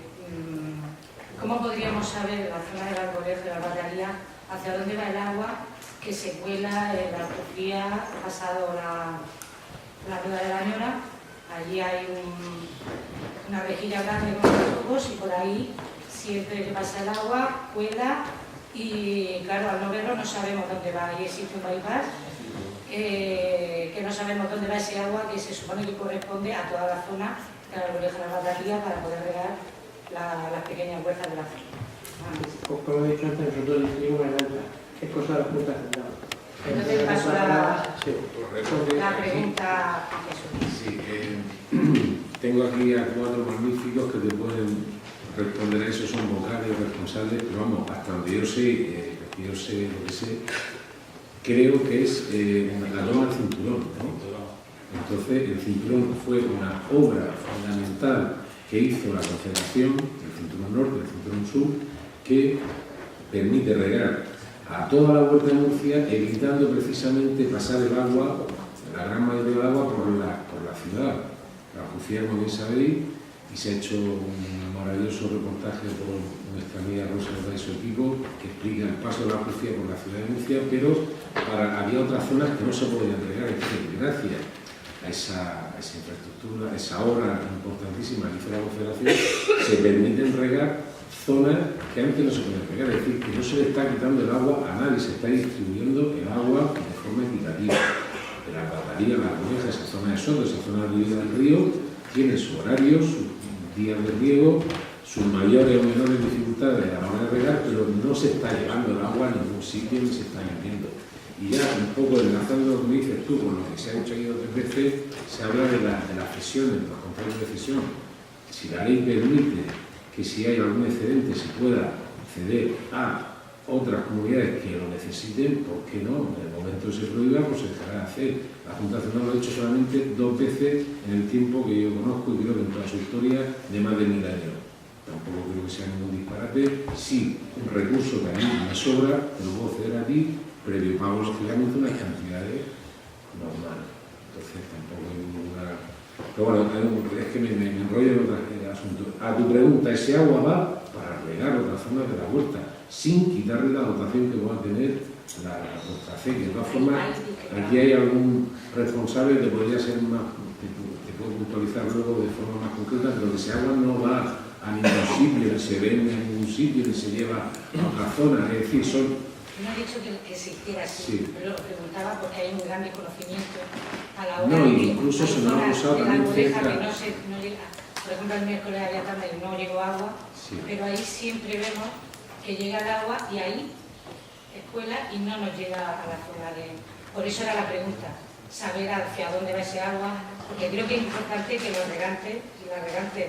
Speaker 14: cómo podríamos saber en la zona del Arbolejo, de la Barrería, hacia dónde va el agua que se cuela en la Alcofía, pasado la rueda de la Ñora. Allí hay una rejilla grande con los tubos y por ahí siempre que pasa el agua, cuela y claro, al no verlo no sabemos dónde va. Ahí existe un bypass que no sabemos dónde va ese agua que se supone que corresponde a toda la zona de la Arboleja de la Barrería para poder regar las pequeñas huertas de la zona.
Speaker 5: Como he dicho antes, nosotros decidimos en alta. Es cosa de la Junta Central.
Speaker 14: Entonces paso la
Speaker 2: pregunta
Speaker 14: a Jesús.
Speaker 2: Sí, tengo aquí a 4 magníficos que te pueden responder a eso, son vocales responsables, pero vamos, hasta donde yo sé lo que sé, creo que es la loma del cinturón, ¿no? Entonces, el cinturón fue una obra fundamental que hizo la Confederación, el cinturón norte, el cinturón sur, que permite regar a toda la huerta de Murcia, evitando precisamente pasar el agua, la gran mayoría del agua, por la ciudad. La Jucía, como bien sabéis, y se ha hecho un maravilloso reportaje por nuestra amiga Rosa y su equipo, que explica el paso de la Jucía por la ciudad de Murcia, pero había otras zonas que no se podían regar. Entonces, gracias a esa infraestructura, esa obra importantísima que hizo la Confederación, se permiten regar zonas que antes no se podían regar, es decir, que no se le está quitando el agua a nadie, se está distribuyendo el agua de forma equitativa. De la Barrería, la Arboleja, esa zona de Soto, esa zona de del río, tiene su horario, sus días de riego, sus mayores o menores dificultades a la hora de regar, pero no se está llevando el agua a ningún sitio ni se está lloviendo. Y ya un poco enlazando lo que dices tú con lo que se ha hecho aquí otras veces, se habla de la cesión, de los contratos de cesión. Si la ley permite que si hay algún excedente se pueda ceder a otras comunidades que lo necesiten, ¿por qué no? En el momento que se prohíba, pues se dejará de hacer. La Junta Nacional lo ha hecho solamente 2 veces en el tiempo que yo conozco y creo que en toda su historia de más de 1000 años. Tampoco creo que sea ningún disparate. Sí, un recurso que a mí me sobra, te lo puedo ceder a ti, previo pago lógicamente unas cantidades normales. Entonces tampoco hay ninguna... Pero bueno, es que me enrollo en otro asunto. A tu pregunta, ese agua va para regar otras zonas de la huerta, sin quitarle la dotación que va a tener nuestra acequia. De todas formas, aquí hay algún responsable que podría ser más, te puedo puntualizar luego de forma más concreta, pero que ese agua no va a ningún sitio, ni se vende en ningún sitio, ni se lleva a otra zona. Es decir, son...
Speaker 14: No he dicho que se hiciera así,
Speaker 2: Sí.
Speaker 14: pero lo preguntaba porque hay un gran desconocimiento a la hora
Speaker 2: No,
Speaker 14: de...
Speaker 2: incluso se nos ha usado
Speaker 14: de la
Speaker 2: también
Speaker 14: Mureja
Speaker 2: cerca.
Speaker 14: que no llega. Por ejemplo, el miércoles había tarde y no llegó agua,
Speaker 2: Sí.
Speaker 14: pero ahí siempre vemos que llega el agua y ahí escuela y no nos llega a la zona de... Por eso era la pregunta, saber hacia dónde va ese agua, porque creo que es importante que los regantes y las regantes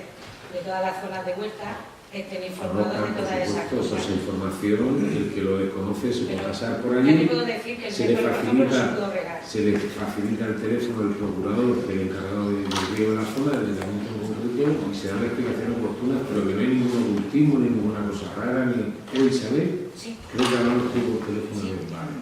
Speaker 14: de todas las zonas de huerta estén informados de todas esas cosas.
Speaker 2: Esa información, el que lo desconoce se puede pasar por
Speaker 14: Ya te
Speaker 2: allí,
Speaker 14: puedo decir que el
Speaker 2: se le
Speaker 14: miércoles, por ejemplo, no se pudo regar.
Speaker 2: facilita el teléfono del procurador, que es el encargado del riego de la zona, del ayuntamiento en concreto, y se dan las explicaciones oportunas, pero que no hay ningún ocultismo, ni ninguna cosa rara, ni... ¿Puedo, Isabel?
Speaker 14: Sí.
Speaker 2: Creo que hablamos tú por teléfono. Vale.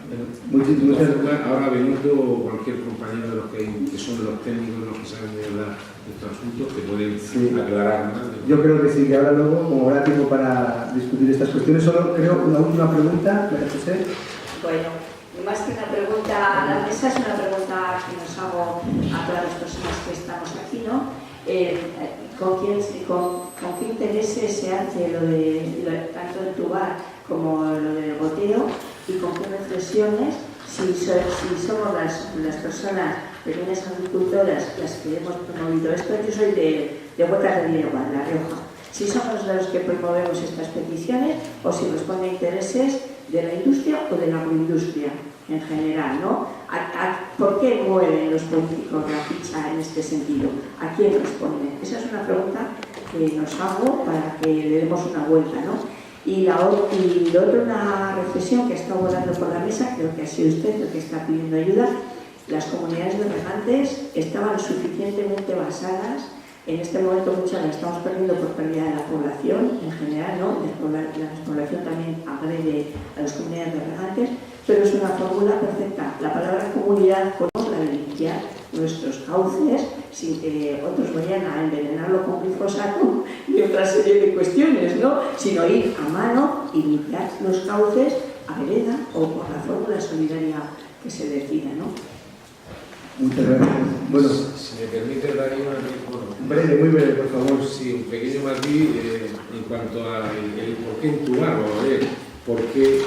Speaker 9: Muchas
Speaker 2: Ahora Benito o cualquier compañero de los que son los técnicos, los que saben de verdad de estos asuntos, que pueden aclarar más.
Speaker 9: Yo creo que sí, que ahora luego, como habrá tiempo para discutir estas cuestiones, solo creo una última pregunta, María José.
Speaker 15: Bueno, más que una pregunta a la mesa, es una pregunta que nos hago a todas las personas que estamos aquí, ¿no? ¿Con qué intereses se hace tanto el tubar como lo del goteo y con qué reflexiones, si somos las personas, pequeñas agricultoras, las que hemos promovido esto? Yo soy de Huecas de Hierba, La Rioja. Si somos los que promovemos estas peticiones o si responde a intereses de la industria o de la agroindustria en general, ¿no? ¿Por qué mueven los políticos la ficha en este sentido? ¿A quién responden? Esa es una pregunta que nos hago para que le demos una vuelta, ¿no? Y la otra, una reflexión que está volando por la mesa, creo que ha sido usted el que está pidiendo ayuda. Las comunidades de regantes estaban suficientemente basadas. En este momento muchas las estamos perdiendo por pérdida de la población en general, ¿no? La despoblación también agrede a las comunidades de regantes, pero es una fórmula perfecta. La palabra comunidad podemos la de limpiar nuestros cauces sin que otros vayan a envenenarlo con glifosato y otra serie de cuestiones, ¿no? Sino ir a mano y limpiar los cauces a vereda o por la fórmula solidaria que se decida, ¿no?
Speaker 9: Muchas gracias. Bueno,
Speaker 2: si me permite, Darío,
Speaker 9: breve, muy breve, por favor.
Speaker 2: Sí, un pequeño matiz en cuanto a el por qué entubarlo, por qué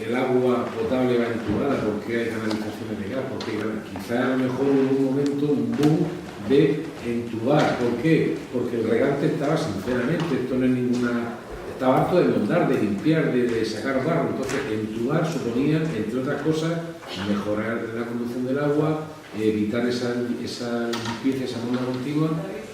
Speaker 2: el agua potable va entubada, por qué hay canalizaciones de gas, porque quizá a lo mejor en un momento un boom de entubar. ¿Por qué? Porque el regante estaba sinceramente, esto no es ninguna... Estaba harto de mondar, de limpiar, de sacar barro. Entonces, entubar suponía, entre otras cosas, mejorar la conducción del agua, evitar esa limpieza, esa monda continua.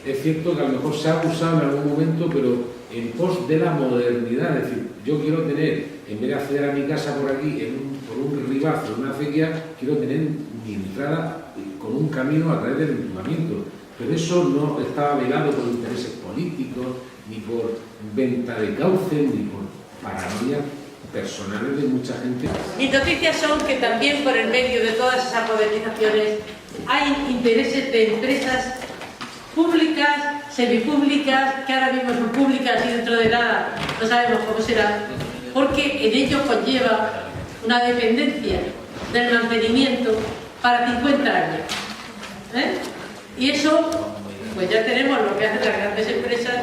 Speaker 2: Es cierto que a lo mejor se ha usado en algún momento, pero en pos de la modernidad. Es decir, yo quiero tener, en vez de acceder a mi casa por aquí, por un ribazo, una acequia, quiero tener mi entrada con un camino a través del entubamiento. Pero eso no estaba velado por intereses políticos, ni por venta de cauces, ni por paranoia personales de mucha gente.
Speaker 4: Mis noticias son que también por el medio de todas esas modernizaciones hay intereses de empresas públicas, semipúblicas, que ahora mismo son públicas y dentro de nada no sabemos cómo será, porque en ello conlleva una dependencia del mantenimiento para 50 años. Y eso, pues ya tenemos lo que hacen las grandes empresas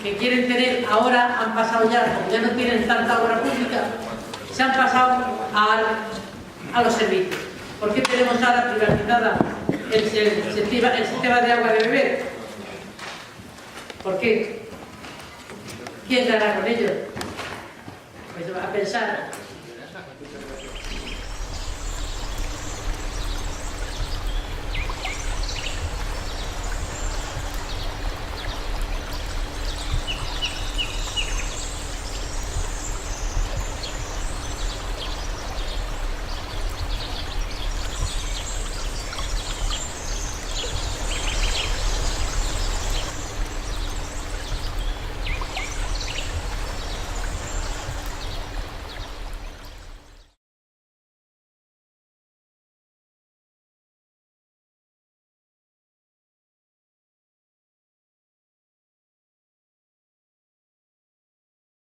Speaker 4: que quieren tener, ahora han pasado ya, como ya no tienen tanta obra pública, se han pasado a los servicios. ¿Por qué tenemos ahora privatizada el sistema de agua de beber? ¿Por qué? ¿Quién gana con ello? Pues a pensar